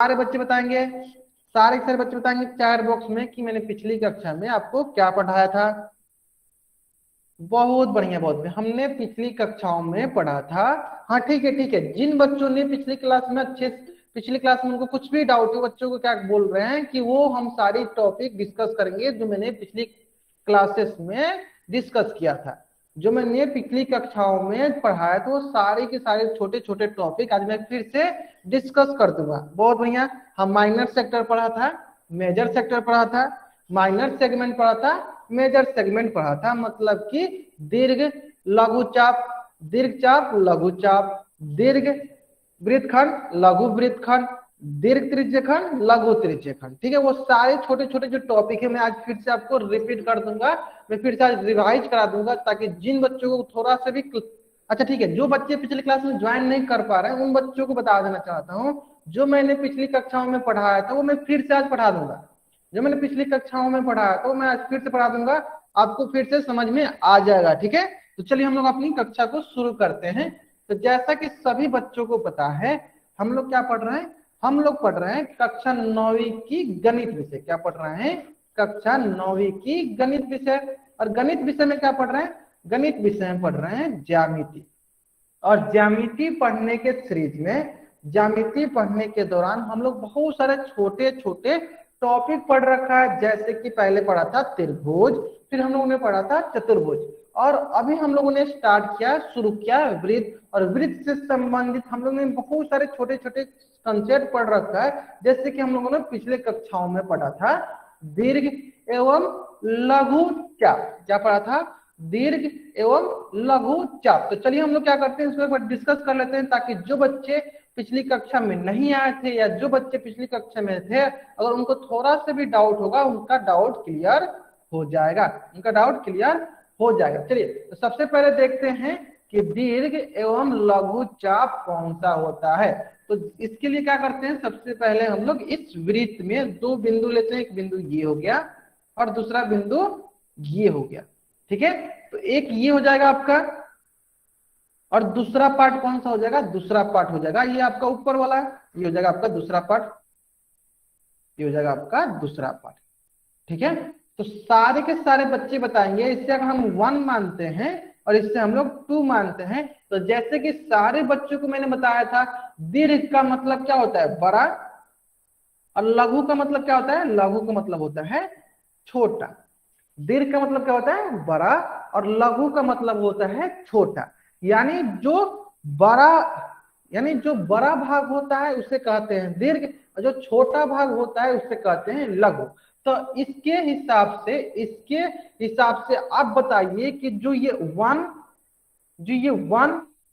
सारे बच्चे बताएंगे, सारे बच्चे बताएंगे चैट बॉक्स में कि मैंने पिछली कक्षा में आपको क्या पढ़ाया था। बहुत बढ़िया, बहुत बढ़िया। हमने पिछली कक्षाओं में पढ़ा था। हाँ ठीक है ठीक है। जिन बच्चों ने पिछली क्लास में पिछली क्लास में उनको कुछ भी डाउट है, बच्चों को क्या बोल रहे हैं कि वो हम सारी टॉपिक डिस्कस करेंगे जो मैंने पिछली क्लासेस में डिस्कस किया था, जो मैंने पिछली कक्षाओं में पढ़ाया था, वो सारे के सारे छोटे छोटे टॉपिक आज मैं फिर से डिस्कस कर दूंगा। बहुत बढ़िया। हम माइनर सेक्टर पढ़ा था, मेजर सेक्टर पढ़ा था, माइनर सेगमेंट पढ़ा था, मेजर सेगमेंट पढ़ा था। मतलब कि दीर्घ लघु चाप, दीर्घ चाप लघु चाप, दीर्घ वृत्तखंड लघु वृत्तखंड, दीर्घ त्रिज्यखंड लघु त्रिज्यखंड। ठीक है, वो सारे छोटे छोटे जो टॉपिक है मैं आज फिर से आपको रिपीट कर दूंगा, मैं फिर से आज रिवाइज करा दूंगा, ताकि जिन बच्चों को थोड़ा सा भी अच्छा ठीक है, जो बच्चे पिछली क्लास में ज्वाइन नहीं कर पा रहे हैं उन बच्चों को बता देना चाहता हूँ, जो मैंने पिछली कक्षाओं में पढ़ाया था वो मैं फिर से आज पढ़ा दूंगा। जो मैंने पिछली कक्षाओं में पढ़ाया था वो मैं आज फिर से पढ़ा दूंगा, आपको फिर से समझ में आ जाएगा। ठीक है, तो चलिए हम लोग अपनी कक्षा को शुरू करते हैं। तो जैसा कि सभी बच्चों को पता है, हम लोग क्या पढ़ रहे हैं, हम लोग पढ़ रहे हैं कक्षा 9वीं की गणित विषय। क्या पढ़ रहे हैं, कक्षा 9वीं की गणित विषय। और गणित विषय में क्या पढ़ रहे हैं, गणित विषय में पढ़ रहे हैं ज्यामिति। और ज्यामिति पढ़ने के सीरीज में, ज्यामिति पढ़ने के दौरान हम लोग बहुत सारे छोटे छोटे टॉपिक पढ़ रखा है। जैसे कि पहले पढ़ा था त्रिभुज, फिर हम लोगों ने पढ़ा था चतुर्भुज, और अभी हम लोगों ने स्टार्ट किया, शुरू किया वृत्त। और वृत्त से संबंधित हम लोगों ने बहुत सारे छोटे छोटे कंसेप्ट पढ़ रखा है। जैसे कि हम लोगों ने पिछले कक्षाओं में पढ़ा था दीर्घ एवं लघु चाप। क्या पढ़ा था, दीर्घ एवं लघु चाप। तो चलिए हम लोग क्या करते हैं, इसको एक बार डिस्कस कर लेते हैं, ताकि जो बच्चे पिछली कक्षा में नहीं आए थे या जो बच्चे पिछली कक्षा में थे, अगर उनको थोड़ा सा भी डाउट होगा उनका डाउट क्लियर हो जाएगा, उनका डाउट क्लियर हो जाएगा। चलिए तो सबसे पहले देखते हैं कि दीर्घ एवं लघु चाप कौन सा होता है। तो इसके लिए क्या करते हैं, सबसे पहले हम लोग इस वृत्त में दो बिंदु लेते हैं। एक बिंदु ये हो गया और दूसरा बिंदु ये हो गया। ठीक है, तो एक ये हो जाएगा आपका, और दूसरा पार्ट कौन सा हो जाएगा, दूसरा पार्ट हो जाएगा ये आपका ऊपर वाला, ये हो जाएगा आपका दूसरा पार्ट, ये हो जाएगा आपका दूसरा पार्ट। ठीक है, तो सारे के सारे बच्चे बताएंगे, इससे अगर हम 1 मानते हैं और इससे हम लोग 2 मानते हैं, तो जैसे कि सारे बच्चों को मैंने बताया था, दीर्घ का मतलब क्या होता है, बड़ा, और लघु का मतलब क्या होता है, लघु का मतलब होता है छोटा। दीर्घ का मतलब क्या होता है, बड़ा, और लघु का मतलब होता है छोटा। यानी जो बड़ा, यानी जो बड़ा भाग होता है उसे कहते हैं दीर्घ, और जो छोटा भाग होता है उसे कहते हैं लघु। तो इसके हिसाब से आप बताइए कि जो ये 1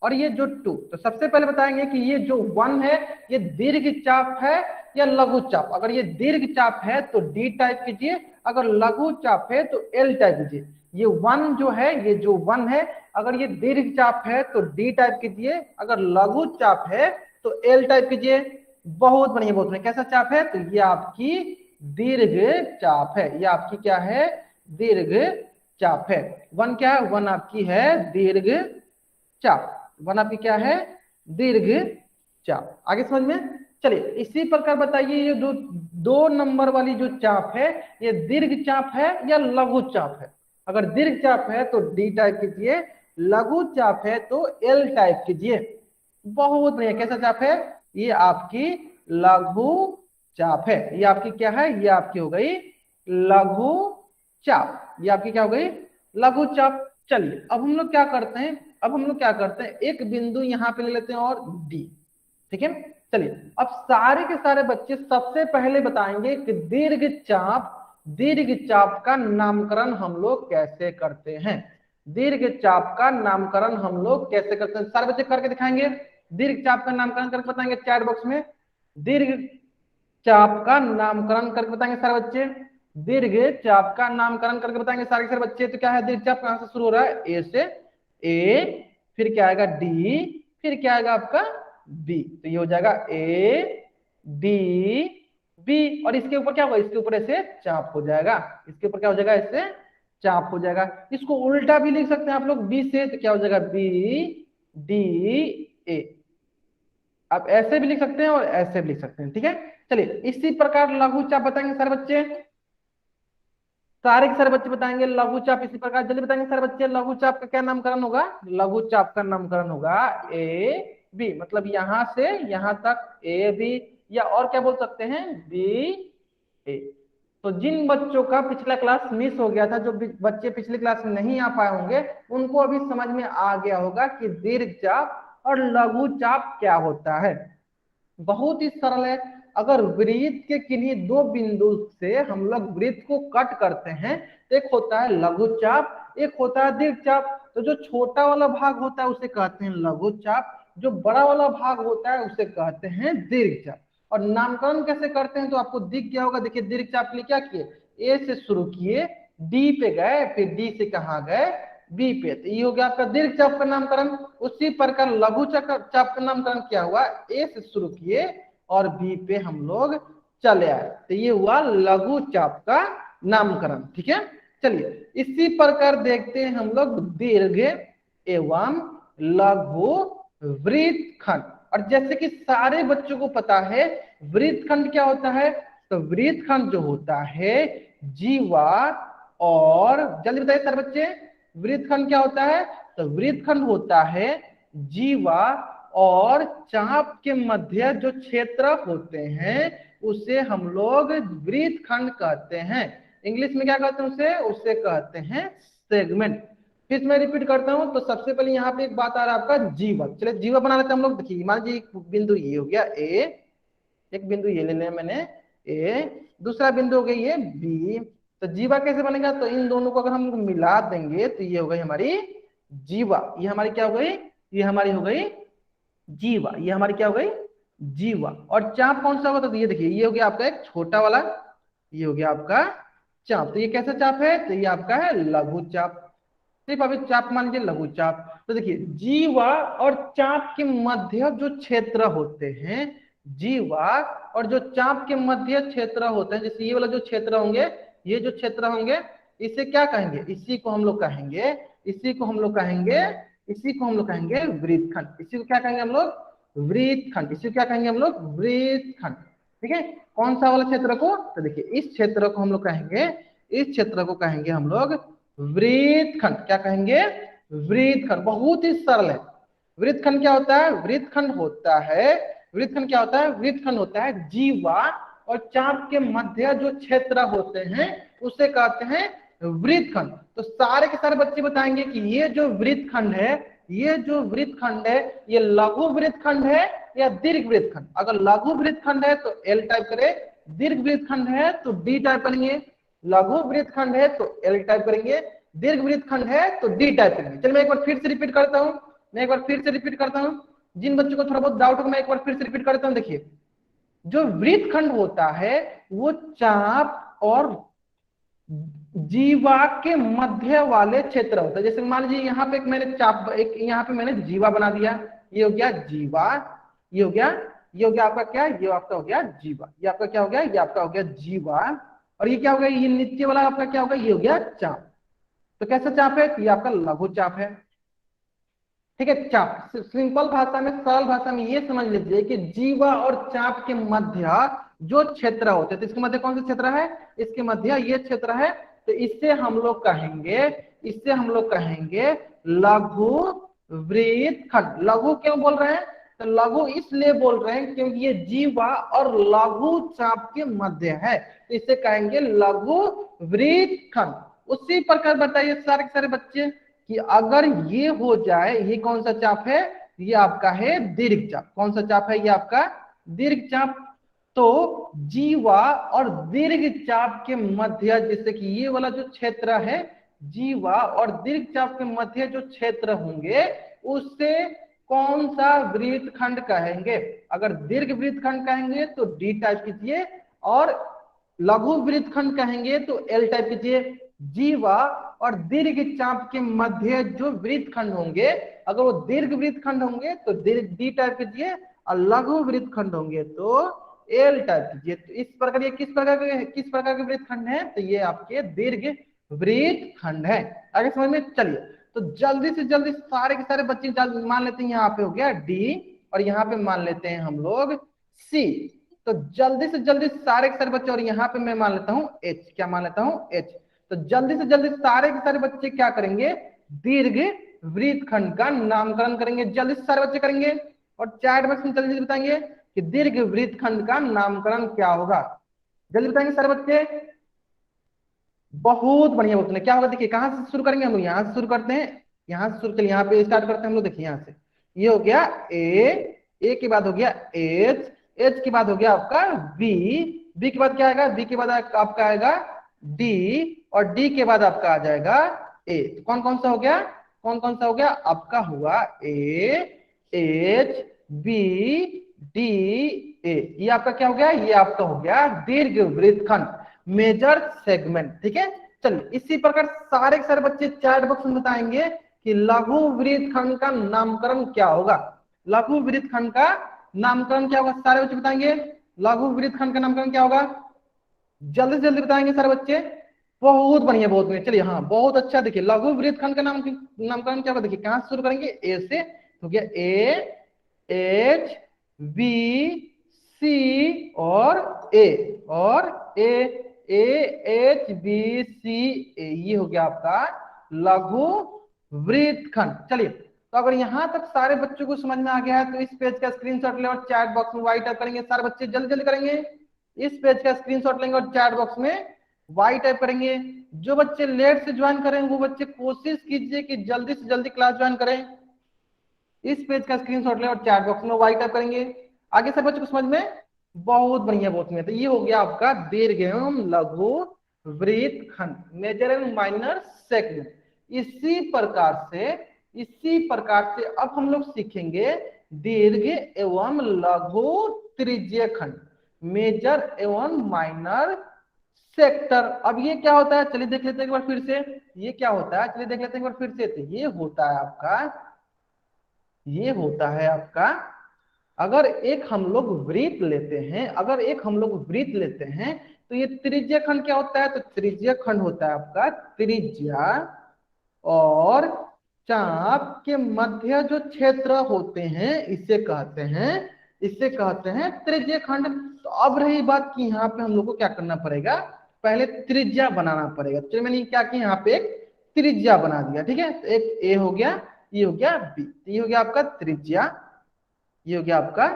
और ये जो 2, तो सबसे पहले बताएंगे कि ये जो 1 है ये दीर्घ चाप है या लघु चाप। अगर ये दीर्घ चाप है तो डी टाइप कीजिए, अगर लघु चाप है तो एल टाइप कीजिए। ये 1 जो है, ये जो 1 है, अगर ये दीर्घ चाप है तो डी टाइप कीजिए, अगर लघु चाप है तो एल टाइप कीजिए। बहुत बढ़िया, बहुत बढ़िया। कैसा चाप है, तो ये आपकी दीर्घ चाप है, ये आपकी क्या है, दीर्घ चाप है। 1 क्या है, 1 आपकी है दीर्घ चाप, 1 आपकी क्या है, दीर्घ चाप। आगे समझ में, चलिए इसी प्रकार बताइए ये जो 2 नंबर वाली जो चाप है, ये दीर्घ चाप है या लघु चाप है। अगर दीर्घ चाप है तो डी टाइप कीजिए, लघु चाप है तो एल टाइप कीजिए। बहुत बढ़िया। कैसा चाप है, ये आपकी लघु चाप है। ये आपकी क्या है, ये आपकी हो गई लघु चाप, ये आपकी क्या हो गई, लघु चाप। चलिए अब हम लोग क्या करते हैं, अब हम लोग क्या करते हैं, एक बिंदु यहाँ पे ले लेते हैं और डी। ठीक है, चलिए अब सारे के सारे बच्चे सबसे पहले बताएंगे कि दीर्घ चाप का नामकरण हम लोग कैसे करते हैं। दीर्घ चाप का नामकरण हम लोग कैसे करते हैं, सारे बच्चे करके दिखाएंगे। दीर्घ चाप का नामकरण करके बताएंगे चैट बॉक्स में, दीर्घ चाप का नामकरण करके बताएंगे सारे बच्चे। दीर्घ चाप का नामकरण करके बताएंगे सारे के सारे बच्चे। तो क्या है, दीर्घ चाप कहां से शुरू हो रहा है, ए से, ए, फिर क्या आएगा डी, फिर क्या आएगा आपका बी। तो ये हो जाएगा ए डी बी, और इसके ऊपर क्या होगा, इसके ऊपर ऐसे चाप हो जाएगा, इसके ऊपर क्या हो जाएगा, ऐसे चाप हो जाएगा। इसको उल्टा भी लिख सकते हैं आप लोग बी से, तो क्या हो जाएगा बी डी ए। आप ऐसे भी लिख सकते हैं और ऐसे भी लिख सकते हैं। ठीक है, चलिए इसी प्रकार लघु चाप बताएंगे सारे बच्चे, सारे के सारे बच्चे बताएंगे लघु चाप इसी प्रकार जल्दी बताएंगे सारे बच्चे। लघु चाप का क्या नामकरण होगा? लघु चाप का नामकरण होगा ए बी, मतलब यहां से यहां तक ए बी, या और क्या बोल सकते हैं बी ए। तो जिन बच्चों का पिछला क्लास मिस हो गया था, जो बच्चे पिछली क्लास में नहीं आ पाए होंगे, उनको अभी समझ में आ गया होगा कि दीर्घ चाप और लघु चाप क्या होता है। बहुत ही सरल है। अगर वृत्त के किन्हीं दो बिंदु से हम लोग वृत्त को कट करते हैं, तो एक होता है लघु चाप, एक होता है दीर्घ चाप। तो जो छोटा वाला भाग होता है उसे कहते हैं लघु चाप, जो बड़ा वाला भाग होता है उसे कहते हैं दीर्घ चाप। और नामकरण कैसे करते हैं तो आपको दिख गया होगा। देखिए दीर्घ चाप के लिए क्या किए, ए से शुरू किए, डी पे गए, फिर डी से कहाँ गए, बी पे। तो ये हो गया आपका दीर्घ चाप का नामकरण। उसी प्रकार लघु चाप का नामकरण क्या हुआ, ए से शुरू किए और बी पे हम लोग चले आए, तो ये हुआ लघु चाप का नामकरण। ठीक है, चलिए इसी प्रकार देखते हैं हम लोग दीर्घ एवं लघु वृत्तखंड। और जैसे कि सारे बच्चों को पता है वृत्तखंड क्या होता है, तो वृत्तखंड जो होता है जीवा और, जल्दी बताइए सर बच्चे, वृत्तखंड क्या होता है, तो वृत्तखंड होता है जीवा और चाप के मध्य जो क्षेत्र होते हैं उसे हम लोग वृत्तखंड कहते हैं। इंग्लिश में क्या कहते हैं उसे, उसे कहते हैं सेगमेंट। फिर मैं रिपीट करता हूं। तो सबसे पहले यहाँ पे एक बात आ रहा है आपका जीवा। चलिए जीवा बना लेते हैं हम लोग। देखिए मान लीजिए एक बिंदु ये हो गया ए, एक बिंदु ये ले लिया मैंने ए, दूसरा बिंदु हो गया ये बी। तो जीवा कैसे बनेगा, तो इन दोनों को अगर हम मिला देंगे तो ये हो गई हमारी जीवा। ये हमारी क्या हो गई, ये हमारी हो गई जीवा, ये हमारी क्या हो गई जीवा। और चाप कौन सा होगा, तो ये देखिए ये हो गया आपका एक छोटा वाला, ये हो गया आपका चाप। तो ये कैसा चाप है, तो ये आपका है लघु चाप। सिर्फ अभी चाप मान लीजिए लघु चाप। तो देखिए जीवा और चाप के मध्य जो क्षेत्र होते हैं, जीवा और जो चाप के मध्य क्षेत्र होते हैं, जैसे ये वाला जो क्षेत्र होंगे, ये जो क्षेत्र होंगे, इसे क्या कहेंगे, इसी को हम लोग कहेंगे, इसी को हम लोग कहेंगे, इसी को हम लोग कहेंगे वृत्तखंड। इसी को क्या कहेंगे हम लोग, वृत्तखंड। इसी को क्या कहेंगे हम लोग, वृत्तखंड। ठीक है, कौन सा वाला क्षेत्र को, तो देखिए इस क्षेत्र को हम लोग कहेंगे, इस क्षेत्र को कहेंगे हम लोग वृत्तखंड। क्या कहेंगे, वृत्तखंड। बहुत ही सरल है। वृत्तखंड क्या होता है, वृत्तखंड होता है, वृत्तखंड क्या होता है, वृत्तखंड होता है जीवा और चाप के मध्य जो क्षेत्र होते हैं उसे कहते हैं वृत्तखंड। तो सारे के सारे बच्चे बताएंगे कि ये जो वृत्तखंड है, ये जो वृत्तखंड है, ये लघु वृत्तखंड है या दीर्घ वृत्तखंड। अगर लघु वृत्तखंड है तो एल टाइप करें, दीर्घ वृत्तखंड है तो डी टाइप करेंगे, लघु वृत्तखंड है तो एल टाइप करेंगे, दीर्घ वृत्तखंड है तो डी टाइप करेंगे। चलिए मैं एक बार फिर से रिपीट करता हूं, मैं एक बार फिर से रिपीट करता हूं। जिन बच्चों को थोड़ा बहुत डाउट होगा मैं एक बार फिर से रिपीट करता हूं। देखिए जो वृत्तखंड होता है वो चाप और जीवा के मध्य वाले क्षेत्र होता है। जैसे मान लीजिए यहाँ पे एक मैंने चाप, एक यहाँ पे मैंने जीवा बना दिया, ये हो गया जीवा, ये हो गया, ये हो गया आपका क्या, ये आपका हो गया जीवा, ये आपका क्या हो गया, ये आपका हो गया जीवा। और ये क्या हो गया, ये नीचे वाला आपका क्या होगा, ये हो गया चाप। तो कैसा चाप है, ये आपका लघु चाप है। ठीक है, चाप सिंपल भाषा में, सरल भाषा में ये समझ लीजिए कि जीवा और चाप के मध्य जो क्षेत्र होते हैं, तो इसके मध्य कौन सा क्षेत्र है, इसके मध्य ये क्षेत्र है। तो इससे हम लोग कहेंगे, इससे हम लोग कहेंगे लघु वृत्तखंड। लघु क्यों बोल रहे हैं, तो लघु इसलिए बोल रहे हैं क्योंकि ये जीवा और लघु चाप के मध्य है, तो इसे कहेंगे लघु वृत्तखंड। उसी प्रकार बताइए सारे के सारे बच्चे कि अगर ये हो जाए, ये कौन सा चाप है, ये आपका है दीर्घ चाप। कौन सा चाप है, ये आपका दीर्घ चाप। तो जीवा और दीर्घ चाप के मध्य, जैसे कि ये वाला जो क्षेत्र है, जीवा और दीर्घ चाप के मध्य जो क्षेत्र होंगे उससे कौन सा वृत्तखंड कहेंगे। अगर दीर्घ वृत्तखंड कहेंगे तो डी टाइप कीजिए, और लघु वृत्तखंड कहेंगे तो एल टाइप कीजिए। जीवा और दीर्घ चाप के मध्य जो वृत्तखंड होंगे, अगर वो दीर्घ वृत्तखंड होंगे तो डी टाइप कीजिए, और लघु वृत्तखंड होंगे तो एल टाइप कीजिए। तो इस प्रकार ये किस प्रकार के वृत्तखंड है, तो ये आपके दीर्घ वृत्तखंड है। आगे समझ में, चलिए तो जल्दी से जल्दी सारे के सारे बच्चे मान लेते हैं, यहाँ पे हो गया डी और यहाँ पे मान लेते हैं हम लोग सी। तो जल्दी से जल्दी सारे के सारे बच्चे, और यहाँ पे मैं मान लेता हूँ एच, क्या मान लेता हूँ एच। तो जल्दी से जल्दी सारे के सारे बच्चे क्या करेंगे, दीर्घ वृत्तखंड का नामकरण करेंगे। जल्दी से सारे बच्चे करेंगे और चैट बॉक्स में जल्दी बताएंगे कि दीर्घ वृत्तखंड का नामकरण क्या होगा। जल्दी बताएंगे सारे बच्चे। बहुत बढ़िया बोलते हैं। क्या होगा देखिए, कहां से शुरू करेंगे हम लोग, यहाँ से शुरू करते हैं, यहाँ से शुरू, चलिए यहाँ पे स्टार्ट करते हैं हम लोग। देखिए यहाँ से ये हो गया ए के बाद हो गया एच, एच के बाद हो गया आपका बी, बी के बाद क्या आएगा, बी के बाद आपका आएगा डी, और डी के बाद आपका आ जाएगा ए। तो कौन कौन सा हो गया, कौन कौन सा हो गया आपका, हुआ ए, एच, बी, डी, ए। ये आपका क्या हो गया, ये आपका हो गया दीर्घ वृत्तखंड, मेजर सेगमेंट। ठीक है, चलिए इसी प्रकार सारे के सारे बच्चे चैट बॉक्स में बताएंगे कि लघु वृत्तखंड का नामकरण क्या होगा। लघु वृत्तखंड का नामकरण क्या होगा, सारे बच्चे बताएंगे लघु वृत्तखंड का नामकरण क्या होगा। जल्दी से जल्दी बताएंगे सारे बच्चे। बहुत बढ़िया, बहुत बढ़िया। चलिए हाँ, बहुत अच्छा। देखिए लघु वृत्तखंड का नामकरण क्या होगा, देखिए कहां से शुरू करेंगे, ए से। तो क्या ए, एच, बी, सी और ए, और ए, एच, बी, सी, ए। ये हो गया आपका लघु वृत्तखंड। चलिए, तो अगर यहां तक सारे बच्चों को समझ में आ गया है तो इस पेज का स्क्रीनशॉट ले और चैट बॉक्स में वाई टाइप करेंगे। सारे बच्चे जल्दी जल्दी करेंगे, इस पेज का स्क्रीनशॉट लेंगे और चैट बॉक्स में वाई टाइप करेंगे। जो बच्चे लेट से ज्वाइन करें वो बच्चे कोशिश कीजिए कि जल्दी से जल्दी क्लास ज्वाइन करें। इस पेज का स्क्रीनशॉट लें और चैट बॉक्स में वाई टाइप करेंगे। आगे सब बच्चों को समझ में, बहुत बढ़िया, बहुत बढ़िया। तो ये हो गया आपका दीर्घ एवं लघु वृत्तखंड, मेजर एंड माइनर सेगमेंट। इसी प्रकार से अब हम लोग सीखेंगे दीर्घ एवं लघु त्रिज्यीय खंड, मेजर एवं माइनर सेक्टर। अब ये क्या होता है, चलिए देख लेते हैं एक बार फिर से। ये क्या होता है, चलिए देख लेते हैं एक बार फिर से। तो ये होता है आपका, ये होता है आपका, अगर एक हम लोग वृत्त लेते हैं, अगर एक हम लोग वृत्त लेते हैं तो ये त्रिज्या खंड क्या होता है, तो त्रिज्या खंड होता है आपका त्रिज्या और चाप के मध्य जो क्षेत्र होते हैं इसे कहते हैं, इसे कहते हैं त्रिज्या खंड। तो अब रही बात कि यहाँ पे हम लोग को क्या करना पड़ेगा, पहले त्रिज्या बनाना पड़ेगा। तो मैंने क्या किया, यहाँ पे एक त्रिज्या बना दिया। ठीक है, तो एक ए हो गया, ये हो गया बी, ये हो गया आपका त्रिज्या, ये हो गया आपका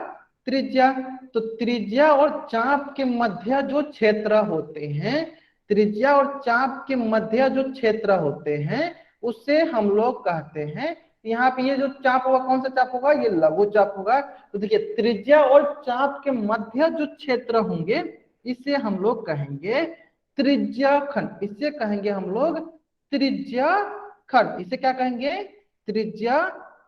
त्रिज्या। तो त्रिज्या और चाप के मध्य जो क्षेत्र होते हैं, त्रिज्या और चाप के मध्य जो क्षेत्र होते हैं उससे हम लोग कहते हैं, यहाँ पे ये जो चाप होगा कौन सा चाप होगा, ये लघु चाप होगा। तो देखिए त्रिज्या और चाप के मध्य जो क्षेत्र होंगे इसे हम लोग कहेंगे त्रिज्या खंड, इसे कहेंगे हम लोग त्रिज्या खंड। इसे क्या कहेंगे, त्रिज्या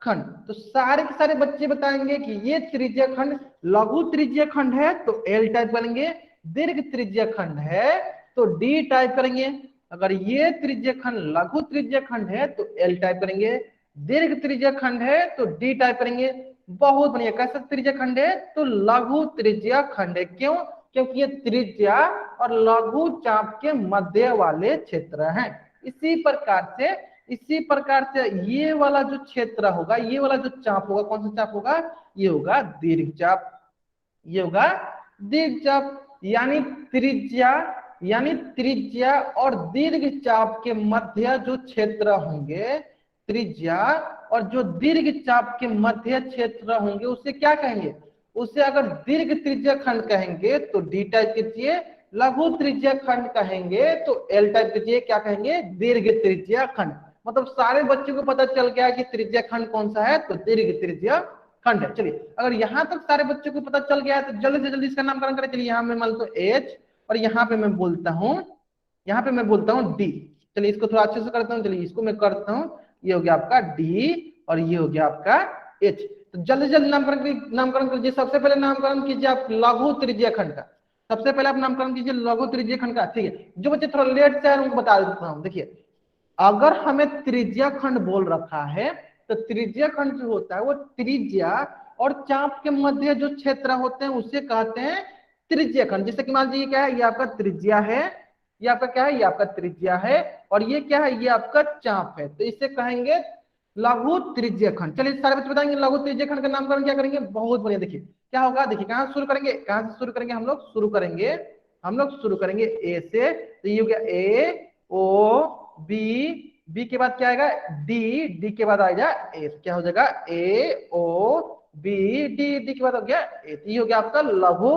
खंड। तो सारे के सारे बच्चे बताएंगे कि ये त्रिज्या खंड लघु त्रिज्या खंड है तो एल टाइप करेंगे, दीर्घ त्रिज्या खंड है तो डी टाइप करेंगे। अगर ये त्रिज्या खंड लघु त्रिज्या खंड है तो एल टाइप करेंगे, दीर्घ त्रिज्या खंड है तो डी टाइप करेंगे। बहुत बढ़िया। कैसा त्रिज्या खंड है, तो लघु त्रिज्या खंड है। क्यों, क्योंकि ये त्रिज्या और लघु चाप के मध्य वाले क्षेत्र हैं। इसी प्रकार से ये वाला जो क्षेत्र होगा, ये वाला जो चाप होगा, कौन सा चाप होगा, ये होगा दीर्घ चाप, ये होगा दीर्घ चाप। यानी त्रिज्या और दीर्घ चाप के मध्य जो क्षेत्र होंगे, त्रिज्या और जो दीर्घ चाप के मध्य क्षेत्र होंगे उसे क्या कहेंगे, उसे अगर दीर्घ त्रिज्या खंड कहेंगे तो डी टाइप कीजिए, लघु त्रिज्या खंड कहेंगे तो एल टाइप कीजिए। क्या कहेंगे, दीर्घ त्रिज्या खंड। मतलब सारे बच्चों को पता चल गया कि त्रिज्या खंड कौन सा है, तो दीर्घ त्रिज्या खंड है। चलिए, अगर यहाँ तक सारे बच्चों को पता चल गया है तो जल्दी से जल्दी इसका नामकरण करें। चलिए यहाँ में मान लो एच और यहाँ पे मैं बोलता हूँ डी। चलिए इसको थोड़ा अच्छे से करता हूँ, चलिए इसको मैं करता हूँ। ये हो गया आपका डी और ये हो गया आपका एच। तो जल्दी जल्दी नामकरण कीजिए। सबसे पहले नामकरण कीजिए आप लघु त्रिज्या खंड का, सबसे पहले आप नामकरण कीजिए लघु त्रिज्या खंड का। ठीक है, जो बच्चे थोड़ा लेट से आए उनको बता देता हूँ। देखिए अगर हमें त्रिज्या खंड बोल रखा है तो त्रिज्या खंड जो होता है वो त्रिज्या और चाप के मध्य जो क्षेत्र होते हैं उसे कहते हैं त्रिज्या खंड। जैसे कि मान लीजिए क्या है, ये आपका त्रिज्या है, ये आपका क्या है, ये आपका त्रिज्या है, और ये क्या है, ये आपका चाप है, तो इसे कहेंगे लघु त्रिज्या खंड। चलिए सारे बच्चे बताएंगे लघु त्रिज्या खंड का नामकरण क्या करेंगे। बहुत बढ़िया। देखिए क्या होगा, देखिए कहां शुरू करेंगे, कहां से शुरू करेंगे, हम लोग शुरू करेंगे ए से। तो ये हो गया ए ओ बी, बी के बाद क्या आएगा डी, डी के बाद आएगा ए, क्या हो जाएगा ए ओ बी डी, डी के बाद हो गया ए। ये हो गया आपका लघु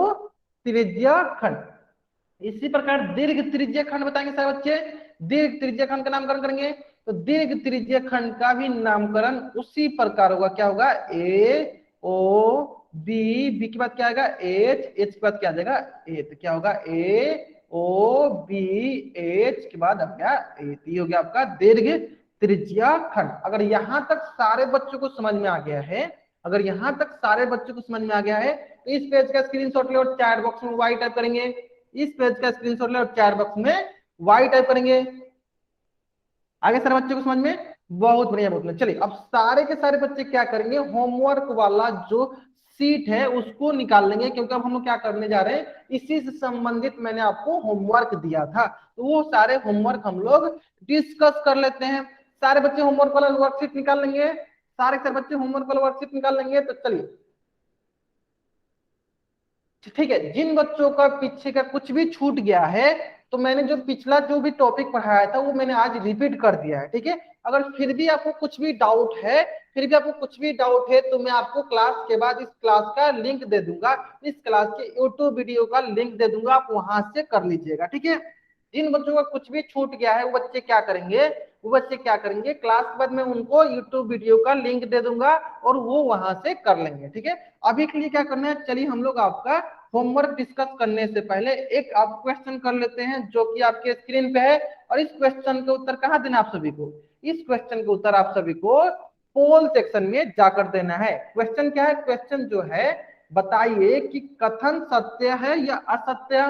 त्रिज्या खंड। इसी प्रकार दीर्घ त्रिज्या खंड बताएंगे सारे बच्चे, दीर्घ त्रिज्या खंड का नामकरण करेंगे। तो दीर्घ त्रिज्या खंड का भी नामकरण उसी प्रकार होगा, क्या होगा ए ओ बी, बी के बाद क्या आएगा एच, एच के बाद क्या आ जाएगा ए। तो क्या होगा ए ओ बी एच के बाद आ गया ए। ये हो गया आपका दीर्घ त्रिज्या खंड। अगर यहां तक सारे बच्चों को समझ में आ गया है, अगर यहां तक सारे बच्चों को समझ में आ गया है, तो इस पेज का स्क्रीनशॉट ले और चैट बॉक्स में वाई टाइप करेंगे। इस पेज का स्क्रीनशॉट ले और चैट बॉक्स में वाई टाइप करेंगे। आगे सारे बच्चों को समझ में, बहुत बढ़िया, बहुत बढ़िया। चलिए अब सारे के सारे बच्चे क्या करेंगे, होमवर्क वाला जो सीट है उसको निकाल लेंगे, क्योंकि अब हम लोग क्या करने जा रहे हैं, इसी से संबंधित मैंने आपको होमवर्क दिया था, तो वो सारे होमवर्क हम लोग डिस्कस कर लेते हैं। सारे बच्चे होमवर्क वाला वर्कशीट निकाल लेंगे, सारे के सारे बच्चे होमवर्क वाला वर्कशीट निकाल लेंगे। तो चलिए ठीक है, जिन बच्चों का पीछे का कुछ भी छूट गया है, तो मैंने जो पिछला जो भी टॉपिक पढ़ाया था वो मैंने आज रिपीट कर दिया है, ठीक है। अगर फिर भी आपको कुछ भी डाउट है, फिर भी आपको कुछ भी डाउट है, तो मैं आपको क्लास के बाद इस क्लास का लिंक दे दूंगा, इस क्लास के यूट्यूब वीडियो का लिंक दे दूंगा, आप वहां से कर लीजिएगा, ठीक है। जिन बच्चों का कुछ भी छूट गया है वो बच्चे क्या करेंगे, वो बच्चे क्या करेंगे, क्लास के बाद में उनको यूट्यूब वीडियो का लिंक दे दूंगा और वो वहां से कर लेंगे, ठीक है। अभी के लिए क्या करना है, चलिए हम लोग आपका होमवर्क डिस्कस करने से पहले एक आप क्वेश्चन कर लेते हैं जो कि आपके स्क्रीन पे है, और इस क्वेश्चन के उत्तर कहाँ देना आप सभी को, इस क्वेश्चन के उत्तर आप सभी को पोल सेक्शन में जाकर देना है। क्वेश्चन क्या है, क्वेश्चन जो है बताइए कि कथन सत्य है या असत्य,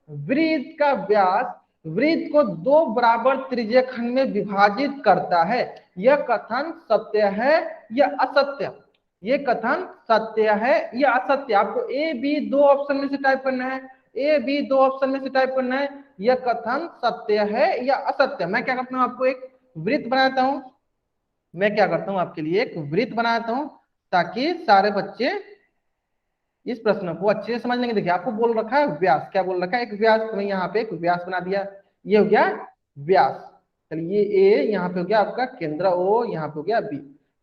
वृत्त का व्यास वृत्त को दो बराबर त्रिज्या खंड में विभाजित करता है, यह कथन सत्य है या असत्य, ये कथन सत्य है या असत्य। आपको ए बी दो ऑप्शन में से टाइप करना है, ए बी दो ऑप्शन में से टाइप करना है, यह कथन सत्य है या असत्य। मैं क्या करता हूं, आपको एक वृत्त बनाता हूं, मैं क्या करता हूं आपके लिए एक वृत्त बनाता हूं, ताकि सारे बच्चे इस प्रश्न को अच्छे से समझ लेंगे। देखिए आपको बोल रखा है व्यास, क्या बोल रखा है, एक व्यास, तो मैं यहाँ पे एक व्यास बना दिया, ये हो गया व्यास। चलिए ये ए यहाँ पे हो गया आपका केंद्र, ओ यहाँ पे हो गया बी।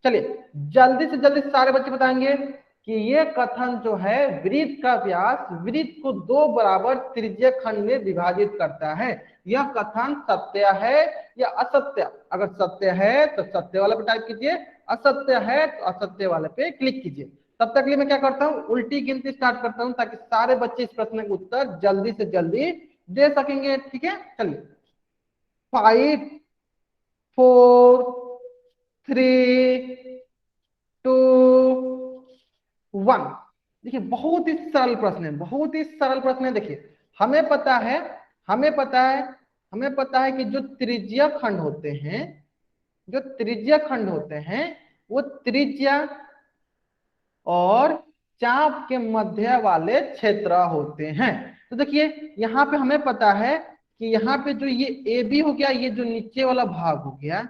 चलिए जल्दी से जल्दी सारे बच्चे बताएंगे कि ये कथन जो है वृत्त का व्यास वृत्त को दो बराबर त्रिज्या खंड में विभाजित करता है, यह कथन सत्य है या असत्य। अगर सत्य है तो सत्य वाले पे टाइप कीजिए, असत्य है तो असत्य वाले पे क्लिक कीजिए। तब तक के लिए मैं क्या करता हूँ, उल्टी गिनती स्टार्ट करता हूँ, ताकि सारे बच्चे इस प्रश्न का उत्तर जल्दी से जल्दी दे सकेंगे, ठीक है। चलिए 5 4 3 2 1। देखिए बहुत ही सरल प्रश्न है, बहुत ही सरल प्रश्न है। देखिए हमें पता है, हमें पता है, हमें पता है कि जो त्रिज्या खंड होते हैं, जो त्रिज्या खंड होते हैं वो त्रिज्या और चाप के मध्य वाले क्षेत्र होते हैं। तो देखिए यहाँ पे हमें पता है कि यहाँ पे जो ये ए बी हो गया, ये जो नीचे वाला भाग हो गया,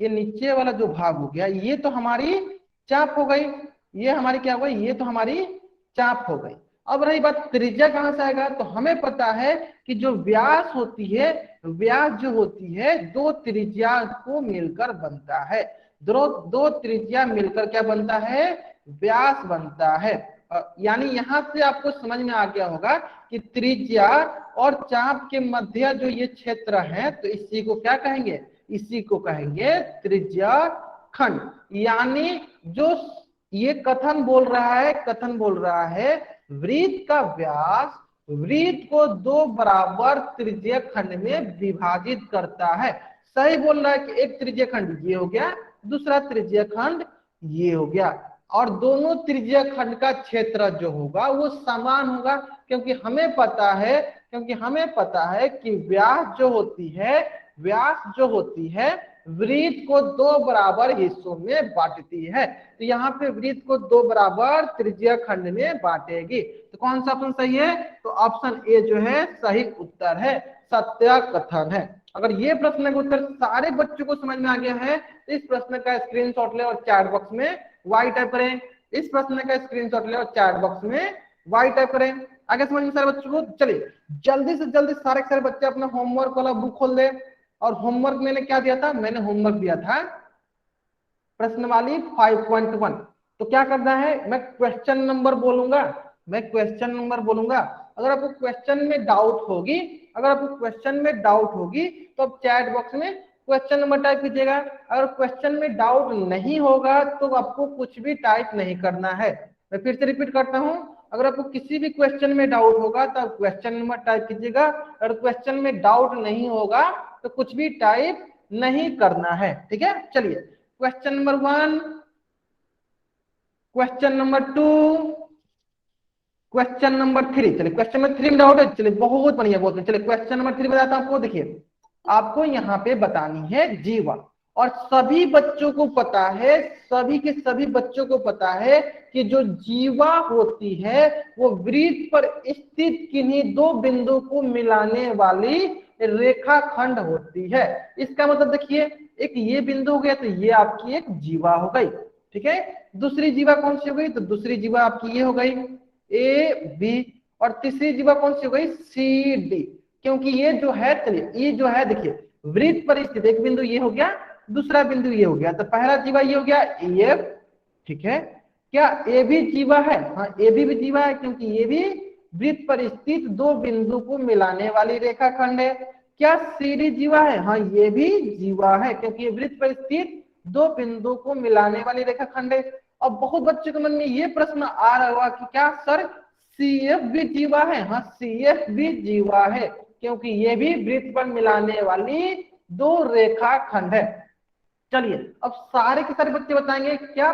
ये नीचे वाला जो भाग हो गया, ये तो हमारी चाप हो गई, ये हमारी क्या हो गई, ये तो हमारी चाप हो गई। अब रही बात त्रिज्या कहां से आएगा, तो हमें पता है कि जो व्यास होती है, व्यास जो होती है दो त्रिज्या को मिलकर बनता है, दो त्रिज्या मिलकर क्या बनता है, व्यास बनता है। यानी यहां से आपको समझ में आ गया होगा कि त्रिज्या और चाप के मध्य जो ये क्षेत्र है, तो इसी को क्या कहेंगे, इसी को कहेंगे त्रिज्या खंड। यानी जो ये कथन बोल रहा है, कथन बोल रहा है वृत्त का व्यास वृत्त को दो बराबर त्रिज्या खंड में विभाजित करता है। सही बोल रहा है कि एक त्रिज्या खंड ये हो गया, दूसरा त्रिज्या खंड ये हो गया, और दोनों त्रिज्या खंड का क्षेत्र जो होगा वो समान होगा, क्योंकि हमें पता है, क्योंकि हमें पता है कि व्यास जो होती है, व्यास जो होती है वृत्त को दो बराबर हिस्सों में बांटती है। तो यहाँ पे वृत्त को दो बराबर त्रिज्या खंड में बांटेगी। तो कौन सा ऑप्शन सही है, तो ऑप्शन ए जो है सही उत्तर है, सत्य कथन है। अगर ये प्रश्न का उत्तर सारे बच्चों को समझ में आ गया है, तो इस प्रश्न का स्क्रीनशॉट ले और चैट बॉक्स में वाई टाइप करें। इस प्रश्न का स्क्रीनशॉट ले और चैट बॉक्स में वाई टाइप करें। आगे समझ में सारे बच्चों को? चलिए जल्दी से जल्दी सारे के सारे बच्चे अपना होमवर्क वाला बुक खोल दे। और होमवर्क मैंने क्या दिया था? मैंने होमवर्क दिया था प्रश्नवाली 5.1। तो क्या करना है, मैं क्वेश्चन नंबर बोलूंगा, अगर आपको क्वेश्चन में डाउट होगी, तो आप चैट बॉक्स में क्वेश्चन नंबर टाइप कीजिएगा। अगर क्वेश्चन में डाउट नहीं होगा तो आपको कुछ भी टाइप नहीं करना है। मैं फिर से रिपीट करता हूं, अगर आपको किसी भी क्वेश्चन में डाउट होगा तो आप क्वेश्चन नंबर टाइप कीजिएगा। अगर क्वेश्चन में डाउट नहीं होगा तो कुछ भी टाइप नहीं करना है, ठीक है। चलिए question number 1, question number 2, question number 3। चलिए क्वेश्चन नंबर 3 में डाउट है, चलिए बहुत बढ़िया, बहुत बढ़िया। चलिए क्वेश्चन नंबर 3 बताता हूं आपको। देखिए आपको यहाँ पे बतानी है जीवा, और सभी बच्चों को पता है, सभी के सभी बच्चों को पता है कि जो जीवा होती है वो वृत्त पर स्थित किन्हीं दो बिंदु को मिलाने वाली रेखाखंड होती है। इसका मतलब देखिए, एक ये बिंदु हो गया तो ये आपकी एक जीवा हो गई, ठीक है। दूसरी जीवा कौन सी हो गई? तो दूसरी जीवा आपकी ये हो गई ए बी, और तीसरी जीवा कौन सी हो गई? C D. क्योंकि ये जो है, चलिए ये जो है देखिए वृत्त पर स्थित एक बिंदु ये हो गया, दूसरा बिंदु ये हो गया, तो पहला जीवा ये हो गया एफ, ठीक है। क्या ए भी जीवा है? हाँ ए भी जीवा है, क्योंकि ये भी वृत्त पर स्थित दो बिंदु को मिलाने वाली रेखाखंड है। क्या सीडी जीवा है? हाँ ये भी जीवा है, क्योंकि ये वृत्त पर स्थित दो बिंदु को मिलाने वाली रेखाखंड है। अब बहुत बच्चों के मन में ये प्रश्न आ रहा होगा कि क्या सर सीएफ भी जीवा है? हाँ सीएफ भी जीवा है, क्योंकि ये भी वृत्त पर मिलाने वाली दो रेखाखंड है। चलिए अब सारे के सारे बच्चे बताएंगे क्या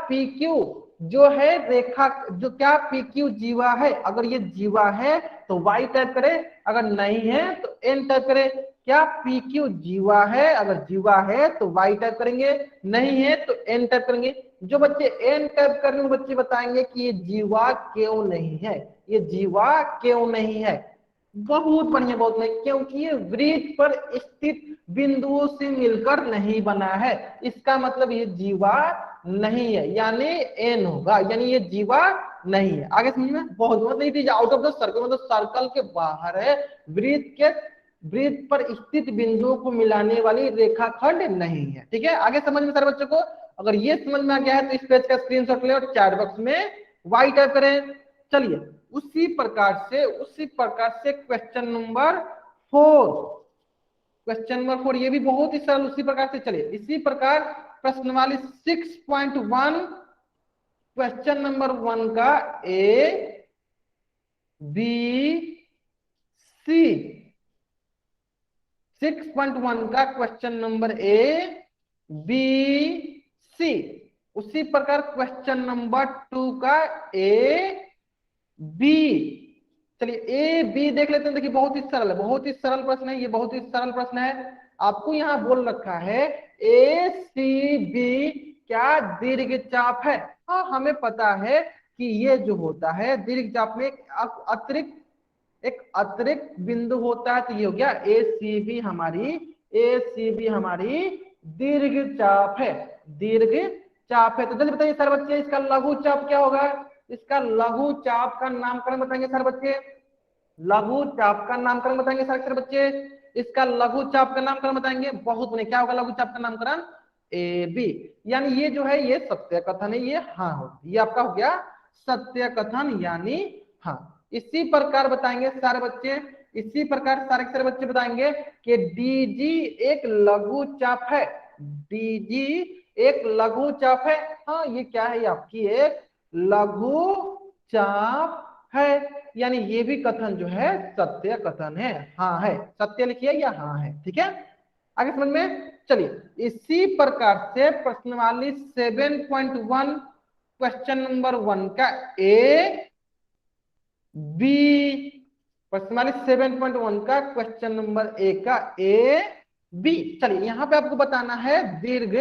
पीक्यू जो है रेखा, जो क्या पीक्यू जीवा है? अगर ये जीवा है तो वाई टाइप करें, अगर नहीं है तो एन टाइप करें। क्या पीक्यू जीवा है? अगर जीवा है तो वाई टाइप करेंगे, नहीं है तो एन टाइप करेंगे। जो बच्चे एन टाइप करेंगे वो बच्चे बताएंगे कि ये जीवा क्यों नहीं है, ये जीवा क्यों नहीं है। बहुत बढ़िया, बहुत बढ़िया, क्योंकि ये वृत्त पर स्थित बिंदुओं से मिलकर नहीं बना है, इसका मतलब ये जीवा नहीं है, यानी एन होगा, यानी ये जीवा नहीं है। आगे समझ में? बहुत मतलब it is out of the circle, मतलब सर्कल के बाहर है, वृत्त पर स्थित बिंदुओं को मिलाने वाली रेखाखंड नहीं है, ठीक है। आगे समझ में सारे बच्चों को? अगर ये समझ में आ गया है तो इस पेज का स्क्रीनशॉट ले और चैट बॉक्स में वाई टाइप करें। चलिए उसी प्रकार से क्वेश्चन नंबर 4, ये भी बहुत ही सरल उसी प्रकार से। चलिए इसी प्रकार प्रश्नवाली 6.1, क्वेश्चन नंबर 1 का ए बी सी, 6.1 का question number A B C. उसी प्रकार क्वेश्चन नंबर 2 का ए बी। चलिए ए बी देख लेते हैं। देखिए बहुत ही सरल है, बहुत ही सरल प्रश्न है ये, बहुत ही सरल प्रश्न है। आपको यहाँ बोल रखा है ए सी बी क्या दीर्घ चाप है? हाँ हमें पता है कि ये जो होता है दीर्घ चाप में एक अतिरिक्त बिंदु होता है, तो ये हो गया ए सी बी हमारी दीर्घ चाप है, तो जल्दी बताइए सर बच्चे इसका लघु चाप क्या होगा? इसका लघु चाप का नामकरण बताएंगे सर बच्चे, लघु चाप का नामकरण बताएंगे सर बच्चे, इसका लघु चाप का नामकरण बताएंगे। बहुत बने, क्या होगा लघु चाप का नामकरण? A B. यानी ये जो है ये सत्य कथन है, ये हाँ हो, ये आपका हो गया सत्य कथन यानी हाँ। इसी प्रकार बताएंगे सारे बच्चे, इसी प्रकार सारे बच्चे बताएंगे कि डीजी एक लघु चाप है, डीजी एक लघु चाप है। हाँ ये क्या है? ये आपकी एक लघु चाप है, यानी ये भी कथन जो है सत्य कथन है, हाँ है, सत्य लिखिए या हाँ है, ठीक है। आगे समझ में? चलिए इसी प्रकार से प्रश्नवाली 7.1 क्वेश्चन नंबर 1 का ए बी, प्रश्नवाली 7.1 का क्वेश्चन नंबर ए का ए बी। चलिए यहां पे आपको बताना है दीर्घ